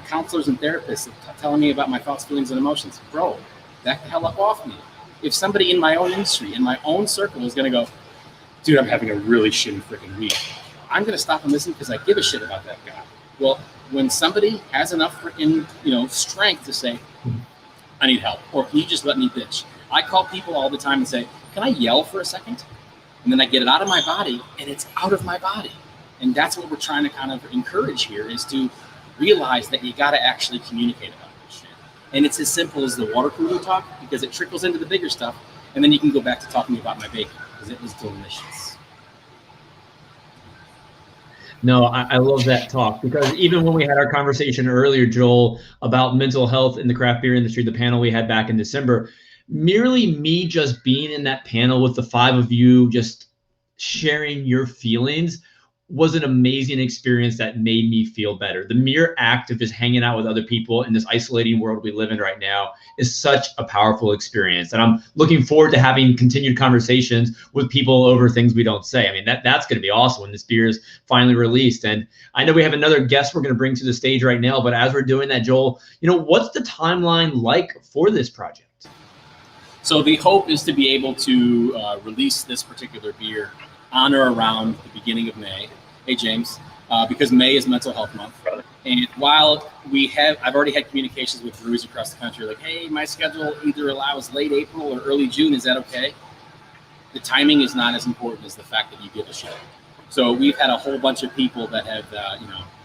S1: counselors and therapists telling me about my thoughts, feelings, and emotions, bro, back the hell up off me. If somebody in my own industry, in my own circle is going to go, dude, I'm having a really shitty freaking week, I'm going to stop and listen because I give a shit about that guy. Well, when somebody has enough freaking, strength to say, I need help, or can you just let me bitch? I call people all the time and say, can I yell for a second? and then I get it out of my body, and it's out of my body. And that's what we're trying to kind of encourage here, is to realize that you got to actually communicate about this shit. And it's as simple as the water cooler talk, because it trickles into the bigger stuff, and then you can go back to talking about my bacon, because it was delicious.
S2: No, I love that talk, because even when we had our conversation earlier, Joel, about mental health in the craft beer industry, the panel we had back in December, merely me just being in that panel with the 5 of you just sharing your feelings was an amazing experience that made me feel better. The mere act of just hanging out with other people in this isolating world we live in right now is such a powerful experience. And I'm looking forward to having continued conversations with people over things we don't say. I mean, that's going to be awesome when this beer is finally released. And I know we have another guest we're going to bring to the stage right now, but as we're doing that, Joel, what's the timeline like for this project?
S1: So the hope is to be able to release this particular beer on or around the beginning of May. Hey, James, because May is Mental Health Month. And while I've already had communications with breweries across the country, like, hey, my schedule either allows late April or early June. Is that okay? The timing is not as important as the fact that you give a shit. So we've had a whole bunch of people that have,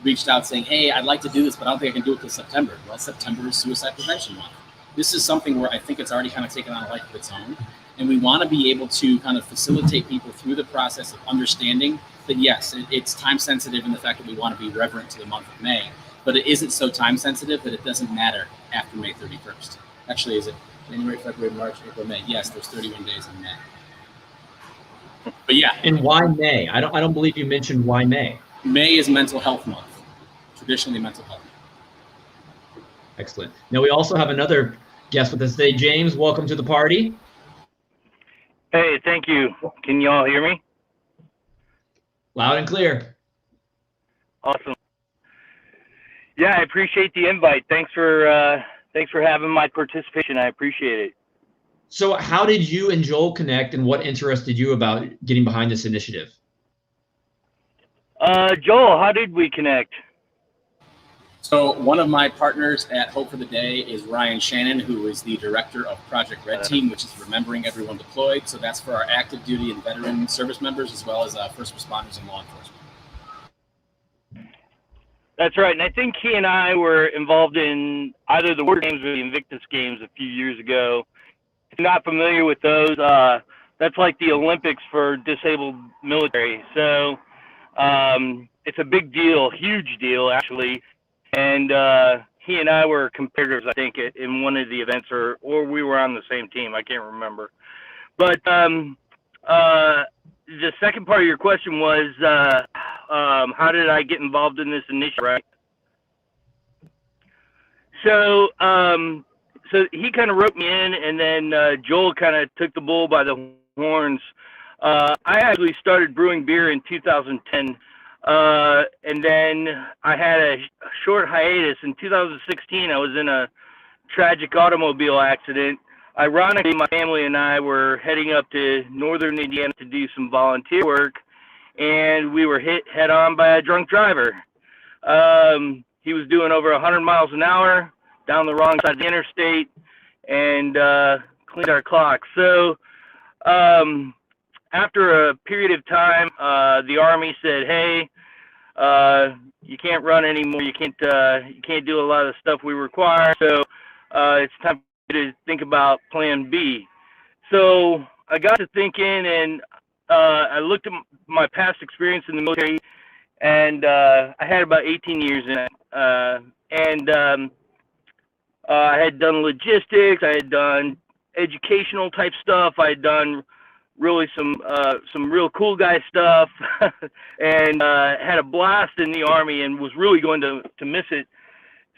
S1: reached out saying, hey, I'd like to do this, but I don't think I can do it till September. Well, September is Suicide Prevention Month. This is something where I think it's already kind of taken on a life of its own. And we want to be able to kind of facilitate people through the process of understanding that, yes, it's time sensitive in the fact that we want to be reverent to the month of May, but it isn't so time sensitive that it doesn't matter after May 31st. Actually, is it January, February, March, April, May? Yes, there's 31 days in May. But yeah.
S2: And why May? I don't believe you mentioned why May.
S1: May is Mental Health Month, traditionally mental health.
S2: Excellent. Now we also have another guest with us today. James, welcome to the party.
S7: Hey, thank you. Can you all hear me?
S2: Loud and clear.
S7: Awesome. Yeah, I appreciate the invite. Thanks for having my participation. I appreciate it.
S2: So how did you and Joel connect, and what interested you about getting behind this initiative?
S7: Joel, how did we connect?
S1: So one of my partners at Hope for the Day is Ryan Shannon, who is the director of Project Red Team, which is Remembering Everyone Deployed. So that's for our active duty and veteran service members, as well as first responders and law enforcement.
S7: That's right. And I think he and I were involved in either the War Games or the Invictus Games a few years ago. If you're not familiar with those, that's like the Olympics for disabled military. So it's a big deal, huge deal, actually. And he and I were competitors, I think, in one of the events, or we were on the same team. I can't remember. But the second part of your question was, how did I get involved in this initiative, right? So he kind of wrote me in, and then Joel kind of took the bull by the horns. I actually started brewing beer in 2010. And then I had a short hiatus. In 2016, I was in a tragic automobile accident. Ironically, my family and I were heading up to northern Indiana to do some volunteer work, and we were hit head on by a drunk driver. He was doing over 100 miles an hour down the wrong side of the interstate, and cleaned our clock. So after a period of time, the Army said, hey, you can't run anymore. You can't do a lot of the stuff we require. So it's time to think about plan B. So I got to thinking, and I looked at my past experience in the military, and I had about 18 years in it. I had done logistics. I had done educational type stuff. I had done really some real cool guy stuff, and had a blast in the Army, and was really going to miss it.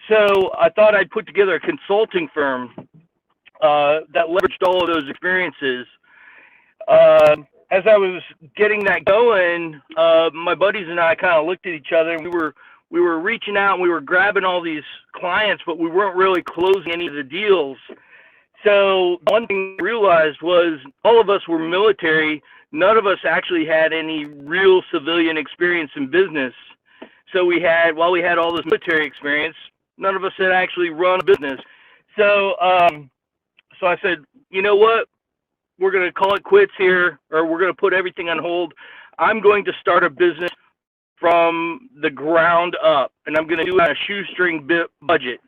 S7: So I thought I'd put together a consulting firm that leveraged all of those experiences. As I was getting that going, my buddies and I kind of looked at each other, and we were reaching out, and we were grabbing all these clients, but we weren't really closing any of the deals. So one thing I realized was all of us were military. None of us actually had any real civilian experience in business. So while we had all this military experience, none of us had actually run a business. So I said, you know what? we're going to call it quits here, or we're going to put everything on hold. I'm going to start a business from the ground up, and I'm going to do it on a shoestring budget.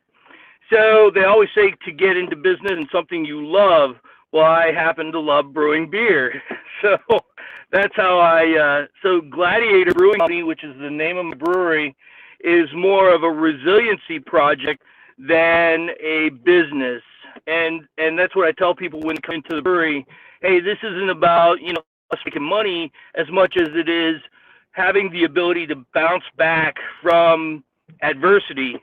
S7: So they always say to get into business and something you love. Well, I happen to love brewing beer. So that's how so Gladiator Brewing Company, which is the name of my brewery, is more of a resiliency project than a business. And that's what I tell people when they come into the brewery. Hey, this isn't about, us making money as much as it is having the ability to bounce back from adversity.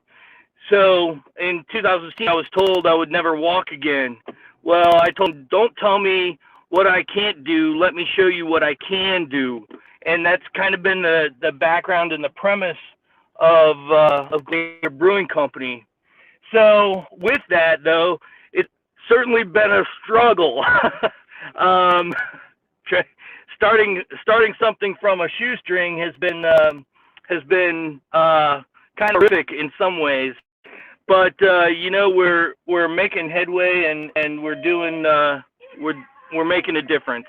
S7: So in 2016, I was told I would never walk again. Well, I told them, don't tell me what I can't do. Let me show you what I can do. And that's kind of been the background and the premise of Gladiator Brewing Company. So with that, though, it's certainly been a struggle. Starting something from a shoestring has been kind of horrific in some ways, but we're making headway and we're doing we're making a difference.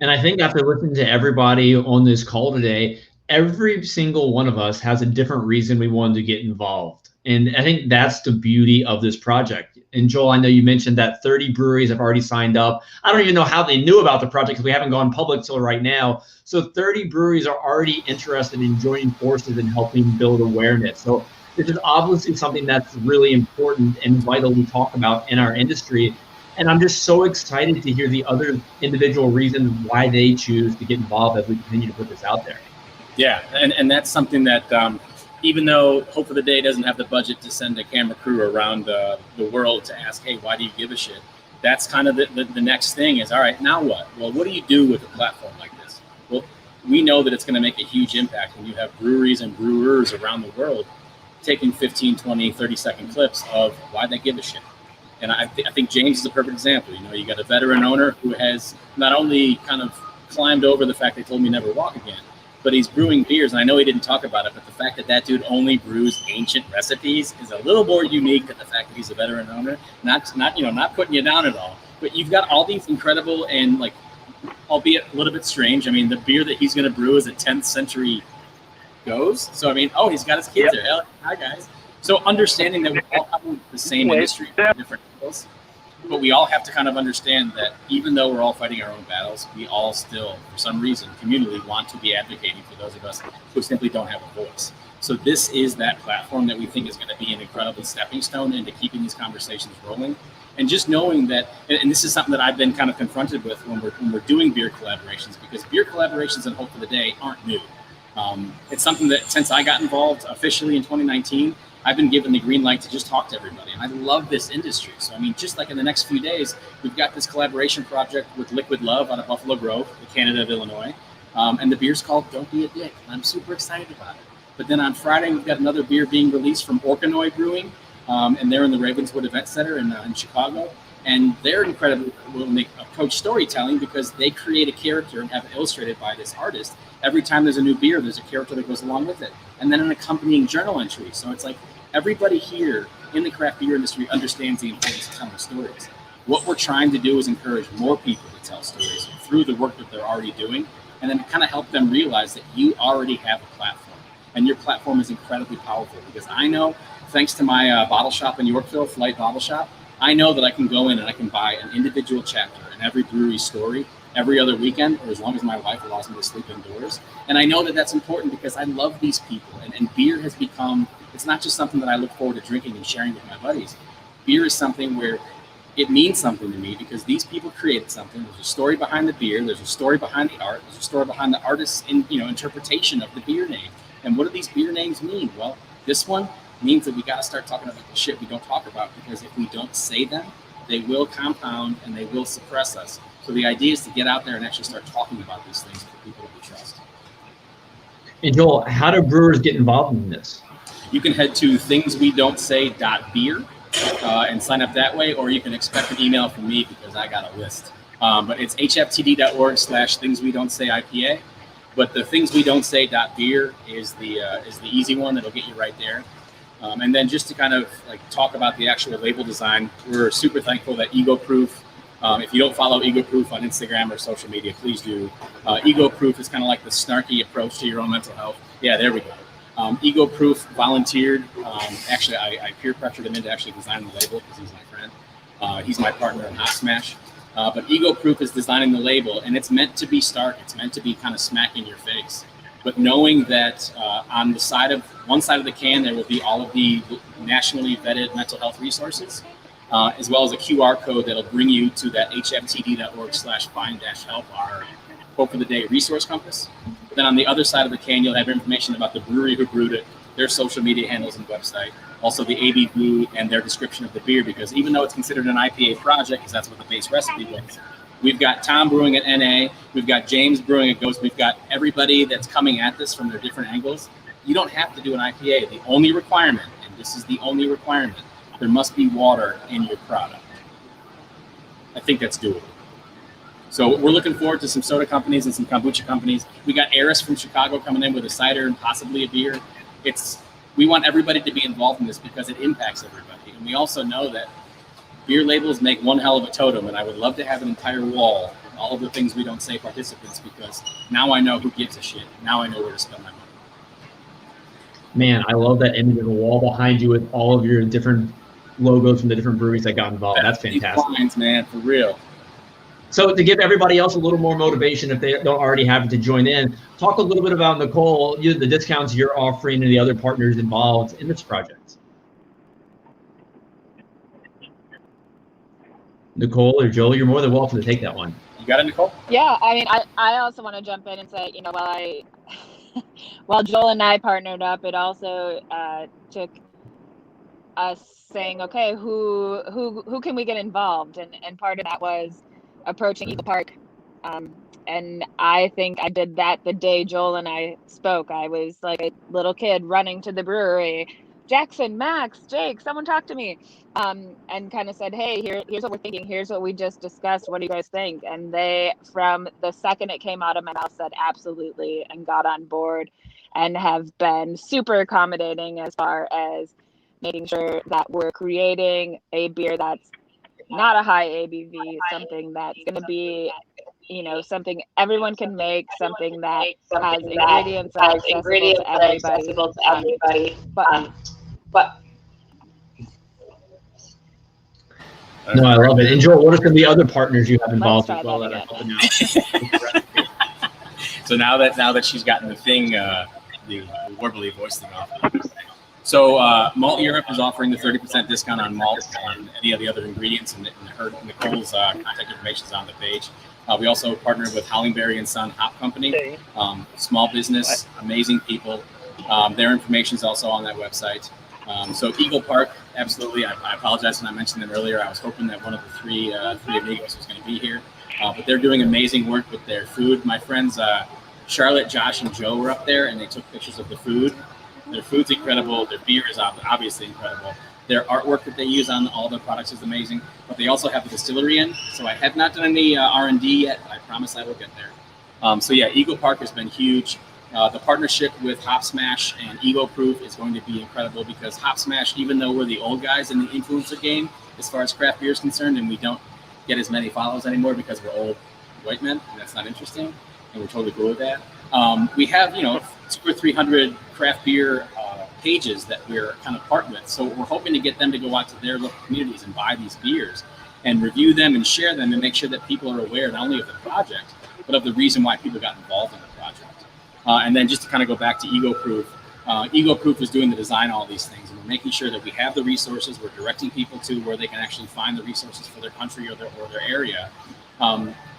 S2: And I think after listening to everybody on this call today, every single one of us has a different reason we wanted to get involved. And I think that's the beauty of this project. And Joel, I know you mentioned that 30 breweries have already signed up. I don't even know how they knew about the project because we haven't gone public till right now. So 30 breweries are already interested in joining forces and helping build awareness. So this is obviously something that's really important and vital to talk about in our industry. And I'm just so excited to hear the other individual reasons why they choose to get involved as we continue to put this out there.
S1: Yeah, and that's something that even though Hope for the Day doesn't have the budget to send a camera crew around the world to ask, hey, why do you give a shit? That's kind of the next thing is, all right, now what? Well, what do you do with a platform like this? Well, we know that it's going to make a huge impact when you have breweries and brewers around the world taking 15, 20, 30-second clips of why they give a shit. And I think James is a perfect example. You got a veteran owner who has not only kind of climbed over the fact they told me never walk again, but he's brewing beers. And I know he didn't talk about it, but the fact that dude only brews ancient recipes is a little more unique than the fact that he's a veteran owner. Not putting you down at all, but you've got all these incredible and, like, albeit a little bit strange. I mean, the beer that he's going to brew is a 10th century goes. So, I mean, he's got his kids there. Hell, hi, guys. So understanding that we're all coming from the same industry from different angles, but we all have to kind of understand that even though we're all fighting our own battles, we all still, for some reason, communally want to be advocating for those of us who simply don't have a voice. So this is that platform that we think is going to be an incredible stepping stone into keeping these conversations rolling. And just knowing that, and this is something that I've been kind of confronted with when we're doing beer collaborations, because beer collaborations and Hope for the Day aren't new. It's something that since I got involved officially in 2019, I've been given the green light to just talk to everybody. And I love this industry. So, I mean, just like in the next few days, we've got this collaboration project with Liquid Love out of Buffalo Grove, the Canada of Illinois. And the beer's called Don't Be a Dick. And I'm super excited about it. But then on Friday, we've got another beer being released from Orkanoy Brewing. And they're in the Ravenswood Event Center in Chicago. And they're incredibly will make approach storytelling because they create a character and have it illustrated by this artist. Every time there's a new beer, there's a character that goes along with it. And then an accompanying journal entry. So it's like everybody here in the craft beer industry understands the importance of telling stories. What we're trying to do is encourage more people to tell stories through the work that they're already doing, and then kind of help them realize that you already have a platform. And your platform is incredibly powerful because I know, thanks to my bottle shop in Yorkville, Flight Bottle Shop, I know that I can go in and I can buy an individual chapter in every brewery's story every other weekend, or as long as my wife allows me to sleep indoors. And I know that that's important because I love these people. And beer has become, it's not just something that I look forward to drinking and sharing with my buddies. Beer is something where it means something to me because these people created something. There's a story behind the beer. There's a story behind the art. There's a story behind the artist's interpretation of the beer name. And what do these beer names mean? Well, this one means that we got to start talking about the shit we don't talk about, because if we don't say them, they will compound and they will suppress us. So the idea is to get out there and actually start talking about these things for people that we trust.
S2: And Joel, how do brewers get involved in this?
S1: You can head to thingswedon'tsay.beer and sign up that way, or you can expect an email from me because I got a list. But it's hftd.org/thingswedon'tsay.ipa. But the thingswedon'tsay.beer is the easy one that'll get you right there. And then just to kind of like talk about the actual label design, we're super thankful that Ego Proof, if you don't follow Ego Proof on Instagram or social media, please do. Ego Proof is kind of like the snarky approach to your own mental health. Yeah, there we go. Ego Proof volunteered. Actually, I peer pressured him into actually designing the label because he's my friend. He's my partner in Hot Smash. But Ego Proof is designing the label, and it's meant to be stark. It's meant to be kind of smack in your face. But knowing that on the side of one side of the can, there will be all of the nationally vetted mental health resources, as well as a QR code that'll bring you to that hftd.org/find-help, our quote for the day resource compass. But then on the other side of the can, you'll have information about the brewery who brewed it, their social media handles and website, also the ABV and their description of the beer, because even though it's considered an IPA project, because that's what the base recipe was, we've got Tom brewing at NA, we've got James brewing at Ghost, we've got everybody that's coming at this from their different angles. You don't have to do an IPA. The only requirement, and this is the only requirement, there must be water in your product. I think that's doable. So we're looking forward to some soda companies and some kombucha companies. We got Eris from Chicago coming in with a cider and possibly a beer. We want everybody to be involved in this because it impacts everybody. And we also know that beer labels make one hell of a totem, and I would love to have an entire wall of all of the things we don't say participants, because now I know who gives a shit. Now I know where to spend my money.
S2: Man, I love that image of a wall behind you with all of your different logos from the different breweries that got involved. That's fantastic.
S1: Lines, man, for real.
S2: So to give everybody else a little more motivation, if they don't already have it, to join in, talk a little bit about, Nicole, the discounts you're offering and the other partners involved in this project. Nicole or Joel, you're more than welcome to take that one.
S1: You got it, Nicole?
S3: Yeah, I mean, I also want to jump in and say, while Joel and I partnered up, it also took us saying, okay, who can we get involved? And part of that was approaching Eagle Park. And I think I did that the day Joel and I spoke. I was like a little kid running to the brewery. Jackson, Max, Jake, someone talk to me. And kind of said, hey, here's what we're thinking. Here's what we just discussed. What do you guys think? And they, from the second it came out of my mouth, said absolutely and got on board and have been super accommodating as far as making sure that we're creating a beer that's not a high ABV, something that's going to be, something everyone can make, something that has ingredients that are accessible to everybody. But
S2: no, I love it. And Joel, what are some of the other partners you have involved as well that are helping out?
S1: So now that she's gotten the thing, the warbly voice thing off. So Malteurop is offering the 30% discount on malt and any of the other ingredients, and Nicole's contact information is on the page. We also partnered with Hollingbery Son Hop Company, small business, amazing people. Their information is also on that website. So Eagle Park, absolutely. I apologize when I mentioned them earlier. I was hoping that one of the three amigos was going to be here, but they're doing amazing work with their food. My friends Charlotte, Josh, and Joe were up there, and they took pictures of the food. Their food's incredible. Their beer is obviously incredible. Their artwork that they use on all their products is amazing. But they also have the distillery in. So I have not done any R&D yet, but I promise I will get there. So yeah, Eagle Park has been huge. The partnership with Hop Smash and Ego Proof is going to be incredible, because Hop Smash, even though we're the old guys in the influencer game as far as craft beer is concerned, and we don't get as many follows anymore because we're old white men, and that's not interesting, and we're totally cool with that. We have, 200 or 300 craft beer pages that we're kind of part with. So we're hoping to get them to go out to their local communities and buy these beers and review them and share them and make sure that people are aware not only of the project, but of the reason why people got involved in the project. And then just to kind of go back to Ego Proof is doing the design, all these things, and we're making sure that we have the resources. We're directing people to where they can actually find the resources for their country or their area.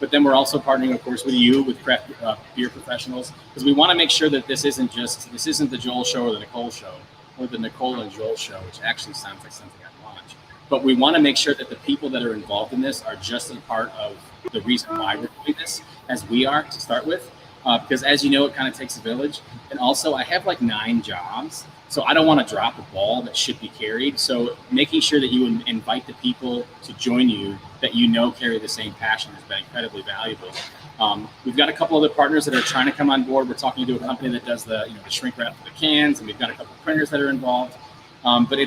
S1: But then we're also partnering, of course, with craft beer professionals, because we want to make sure that this isn't the Joel show or the Nicole show, or the Nicole and Joel show, which actually sounds like something I'd watch. But we want to make sure that the people that are involved in this are just as part of the reason why we're doing this as we are to start with. Because as you know, it kind of takes a village. And also I have like 9 jobs. So I don't want to drop a ball that should be carried. So making sure that you invite the people to join you that carry the same passion has been incredibly valuable. We've got a couple other partners that are trying to come on board. We're talking to a company that does the shrink wrap for the cans, and we've got a couple of printers that are involved. But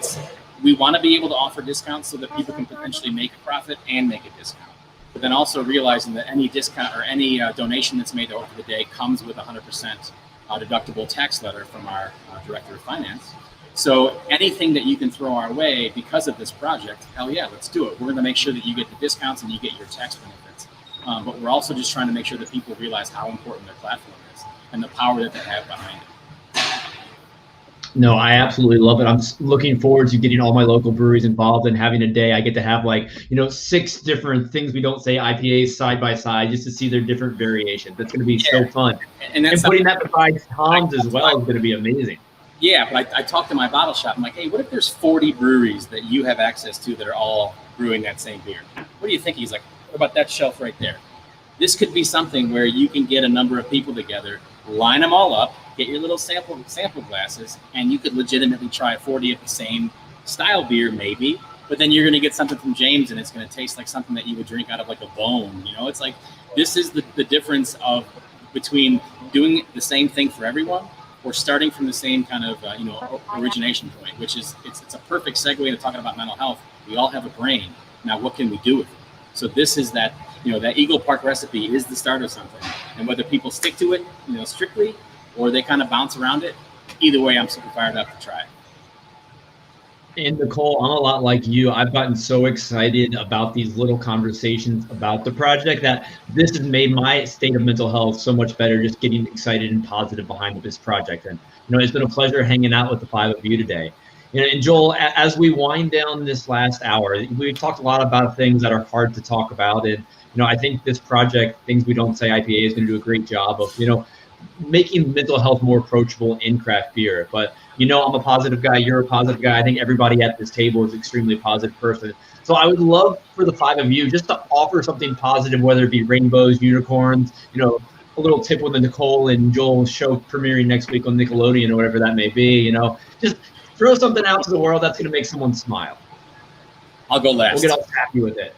S1: we want to be able to offer discounts so that people can potentially make a profit and make a discount. But then also realizing that any discount or any donation that's made over the day comes with 100% deductible tax letter from our director of finance. So anything that you can throw our way because of this project, hell yeah, let's do it. We're going to make sure that you get the discounts and you get your tax benefits. But we're also just trying to make sure that people realize how important their platform is and the power that they have behind it.
S2: No, I absolutely love it. I'm looking forward to getting all my local breweries involved and having a day. I get to have 6 different things we don't say IPAs side by side just to see their different variations. That's going to be so fun. And putting that beside Tom's as well is going to be amazing.
S1: Yeah, but I talked to my bottle shop. I'm like, hey, what if there's 40 breweries that you have access to that are all brewing that same beer? What do you think? He's like, what about that shelf right there? This could be something where you can get a number of people together, line them all up, get your little sample glasses, and you could legitimately try 40 of the same style beer, maybe. But then you're going to get something from James, and it's going to taste like something that you would drink out of like a bone. It's like this is the difference between doing the same thing for everyone or starting from the same kind of origination point, which is it's a perfect segue to talking about mental health. We all have a brain. Now, what can we do with it? So this is that that Eagle Park recipe is the start of something, and whether people stick to it, strictly, or they kind of bounce around it, either way, I'm super fired up to try it.
S2: And Nicole, I'm a lot like you. I've gotten so excited about these little conversations about the project that this has made my state of mental health so much better, just getting excited and positive behind this project. And, it's been a pleasure hanging out with the 5 of you today. And Joel, as we wind down this last hour, we've talked a lot about things that are hard to talk about. And, I think this project, Things We Don't Say IPA, is going to do a great job of, making mental health more approachable in craft beer. But, I'm a positive guy. You're a positive guy. I think everybody at this table is extremely positive person. So I would love for the 5 of you just to offer something positive, whether it be rainbows, unicorns, a little tip with the Nicole and Joel show premiering next week on Nickelodeon or whatever that may be, just throw something out to the world that's going to make someone smile.
S1: I'll go last.
S2: We'll get all happy with it.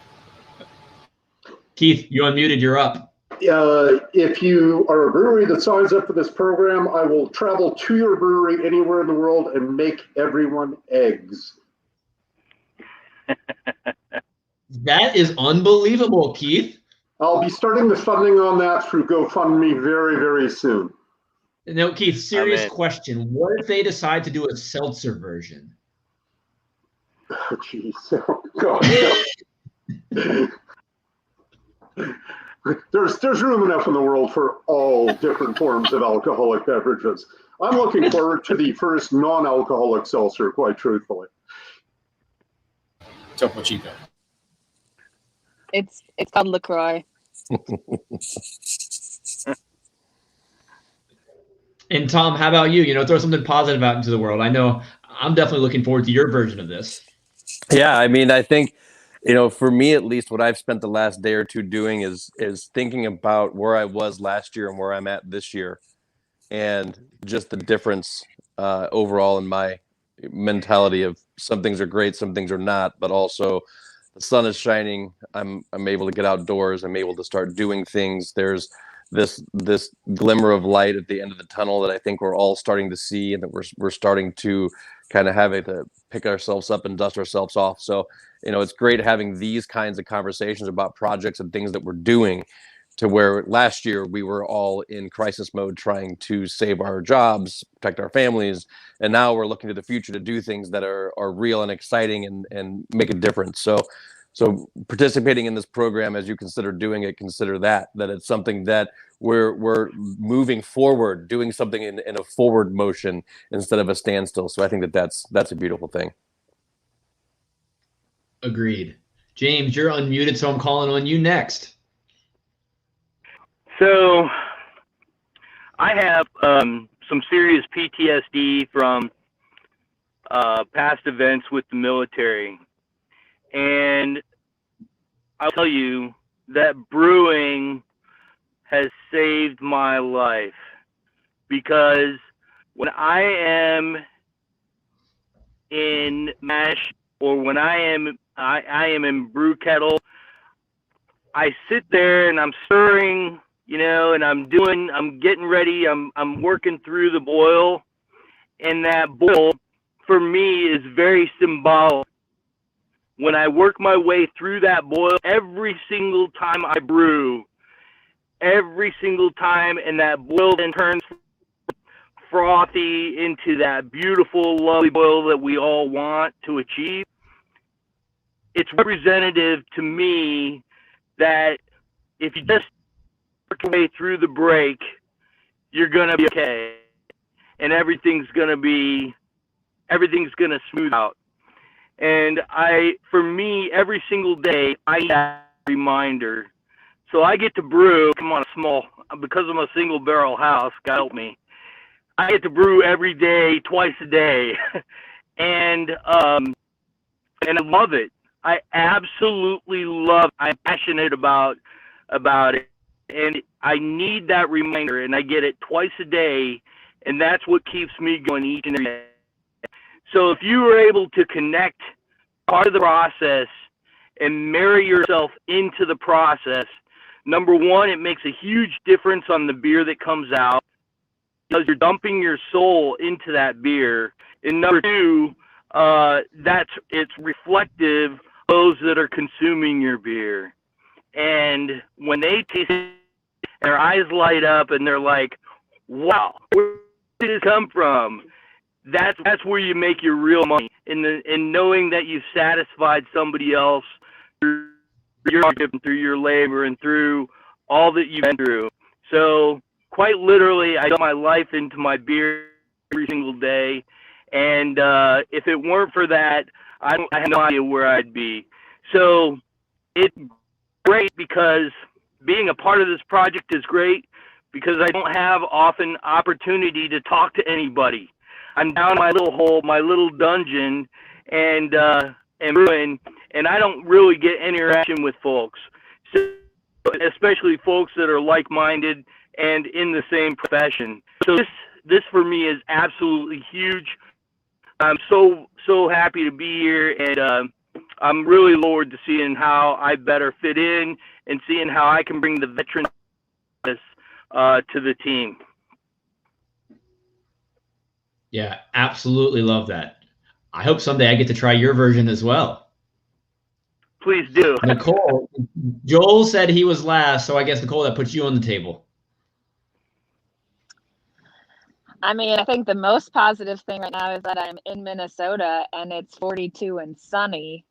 S2: Keith, you unmuted. You're up.
S5: If you are a brewery that signs up for this program, I will travel to your brewery anywhere in the world and make everyone eggs.
S2: That is unbelievable, Keith.
S5: I'll be starting the funding on that through GoFundMe very, very soon.
S2: No, Keith, serious question. What if they decide to do a seltzer version?
S5: Oh, jeez. Oh, God. No. There's room enough in the world for all different forms of alcoholic beverages. I'm looking forward to the first non-alcoholic seltzer, quite truthfully.
S1: Topo Chico.
S3: It's called LaCroix.
S2: And Tom, how about you? Throw something positive out into the world. I know I'm definitely looking forward to your version of this.
S6: Yeah, I mean, I think, for me at least, what I've spent the last day or two doing is thinking about where I was last year and where I'm at this year, and just the difference overall in my mentality of some things are great, some things are not, but also the sun is shining. I'm able to get outdoors. I'm able to start doing things. There's this glimmer of light at the end of the tunnel that I think we're all starting to see, and that we're starting to kind of have to pick ourselves up and dust ourselves off. So, it's great having these kinds of conversations about projects and things that we're doing, to where last year we were all in crisis mode trying to save our jobs, protect our families. And now we're looking to the future to do things that are real and exciting and make a difference. So participating in this program, as you consider doing it, consider that it's something that we're moving forward, doing something in a forward motion instead of a standstill. So I think that's a beautiful thing.
S2: Agreed. James, you're unmuted, so I'm calling on you next.
S7: So I have some serious PTSD from past events with the military. And I'll tell you that brewing has saved my life, because when I am in mash, or when I am in brew kettle, I sit there and I'm stirring, and I'm getting ready, I'm working through the boil, and that boil for me is very symbolic. When I work my way through that boil, every single time I brew, every single time, and that boil then turns frothy into that beautiful, lovely boil that we all want to achieve, it's representative to me that if you just work your way through the break, you're going to be okay. And everything's going to smooth out. And for me, every single day, I need that reminder. So I get to brew, because I'm a single barrel house, God help me. I get to brew every day, twice a day. And I love it. I absolutely love it. I'm passionate about it. And I need that reminder, and I get it twice a day. And that's what keeps me going each and every day. So if you were able to connect part of the process and marry yourself into the process, number one, it makes a huge difference on the beer that comes out because you're dumping your soul into that beer. And number two, it's reflective of those that are consuming your beer. And when they taste it, their eyes light up and they're like, wow, where did it come from? That's where you make your real money, in knowing that you've satisfied somebody else through your labor and through all that you've been through. So quite literally, I put my life into my beer every single day, and if it weren't for that, I have no idea where I'd be. So it's great because being a part of this project is great because I don't have often opportunity to talk to anybody. I'm down in my little hole, my little dungeon, and brewing, and I don't really get any interaction with folks, so, especially folks that are like-minded and in the same profession. So this for me is absolutely huge. I'm so happy to be here, and I'm really looking forward to seeing how I better fit in and seeing how I can bring the veterans to the team.
S2: Yeah, absolutely love that. I hope someday I get to try your version as well.
S7: Please do.
S2: Nicole, Joel said he was last, so I guess, Nicole, that puts you on the table.
S3: I mean, I think the most positive thing right now is that I'm in Minnesota and it's 42 and sunny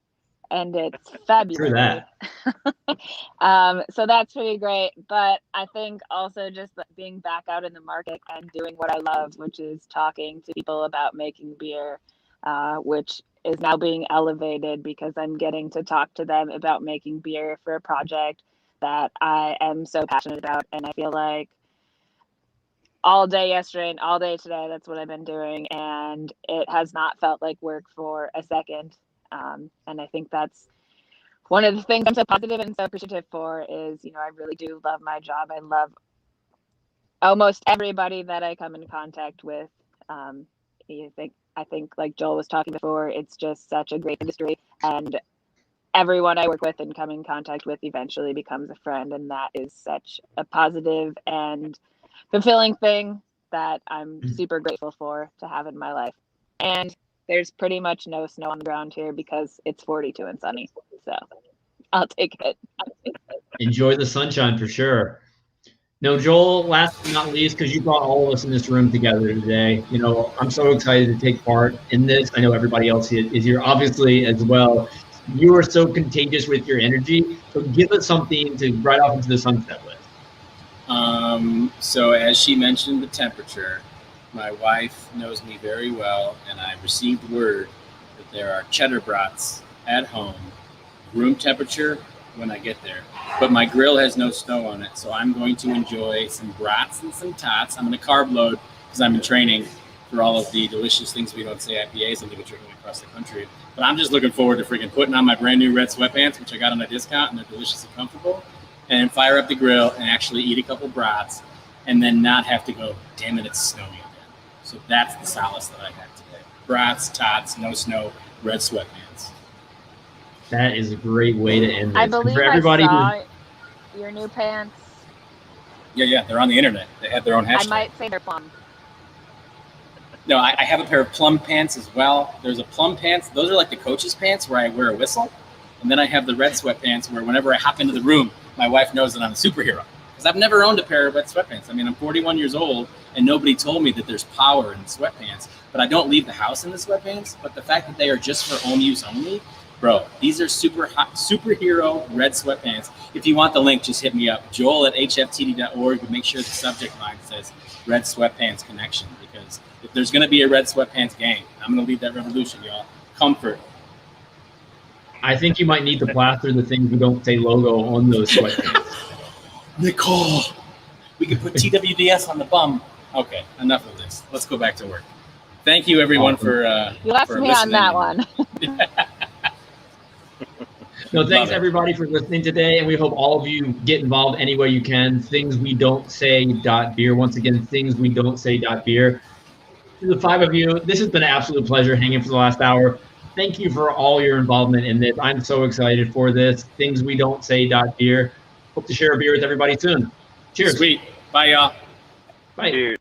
S3: and it's February.
S2: True that.
S3: So that's pretty great. But I think also just being back out in the market and doing what I love, which is talking to people about making beer, which is now being elevated because I'm getting to talk to them about making beer for a project that I am so passionate about. And I feel like all day yesterday and all day today, that's what I've been doing. And it has not felt like work for a second. And I think that's one of the things I'm so positive and so appreciative for is, I really do love my job. I love almost everybody that I come in contact with. I think like Joel was talking before, it's just such a great industry, and everyone I work with and come in contact with eventually becomes a friend. And that is such a positive and fulfilling thing that I'm super grateful for to have in my life. And there's pretty much no snow on the ground here because it's 42 and sunny. So I'll take it.
S2: Enjoy the sunshine for sure. No, Joel, last but not least, because you brought all of us in this room together today, I'm so excited to take part in this. I know everybody else is here, obviously, as well. You are so contagious with your energy. So give us something to ride off into the sunset with.
S1: So as she mentioned, the temperature, my wife knows me very well, and I received word that there are cheddar brats at home, room temperature when I get there. But my grill has no snow on it, so I'm going to enjoy some brats and some tots. I'm going to carb load because I'm in training for all of the delicious things we don't say IPAs and drinking across the country. But I'm just looking forward to freaking putting on my brand new red sweatpants, which I got on a discount, and they're delicious and comfortable, and fire up the grill and actually eat a couple brats and then not have to go, damn it, it's snowing again. So that's the solace that I have today. Brats, tots, no snow, red sweatpants.
S2: That is a great way to end this.
S3: I believe
S2: for everybody
S3: I saw your new pants.
S1: Yeah, they're on the internet. They have their own hashtag.
S3: I might say they're plum.
S1: No, I have a pair of plum pants as well. There's a plum pants. Those are like the coach's pants where I wear a whistle. And then I have the red sweatpants where whenever I hop into the room, my wife knows that I'm a superhero. Because I've never owned a pair of red sweatpants. I mean, I'm 41 years old, and nobody told me that there's power in sweatpants. But I don't leave the house in the sweatpants. But the fact that they are just for home use only, bro, these are super hot, superhero red sweatpants. If you want the link, just hit me up, joel@hftd.org, but make sure the subject line says red sweatpants connection. Because if there's going to be a red sweatpants gang, I'm going to lead that revolution, y'all. Comfort.
S2: I think you might need to plaster the Things We Don't Say logo on those sweatpants.
S1: Nicole, we could put TWDS on the bum. Okay, enough of this. Let's go back to work. Thank you, everyone, for
S3: You left
S1: for
S3: me on
S1: listening.
S3: that one.
S2: No, thanks
S1: Love it.
S2: everybody for listening today, and we hope all of you get involved any way you can. Thingswedon'tsay.beer. Once again, thingswedon'tsay.beer. To the 5 of you, this has been an absolute pleasure hanging for the last hour. Thank you for all your involvement in this. I'm so excited for this. Thingswedon'tsay.beer. Hope to share a beer with everybody soon. Cheers.
S1: Sweet. Bye, y'all.
S2: Bye.
S7: Cheers.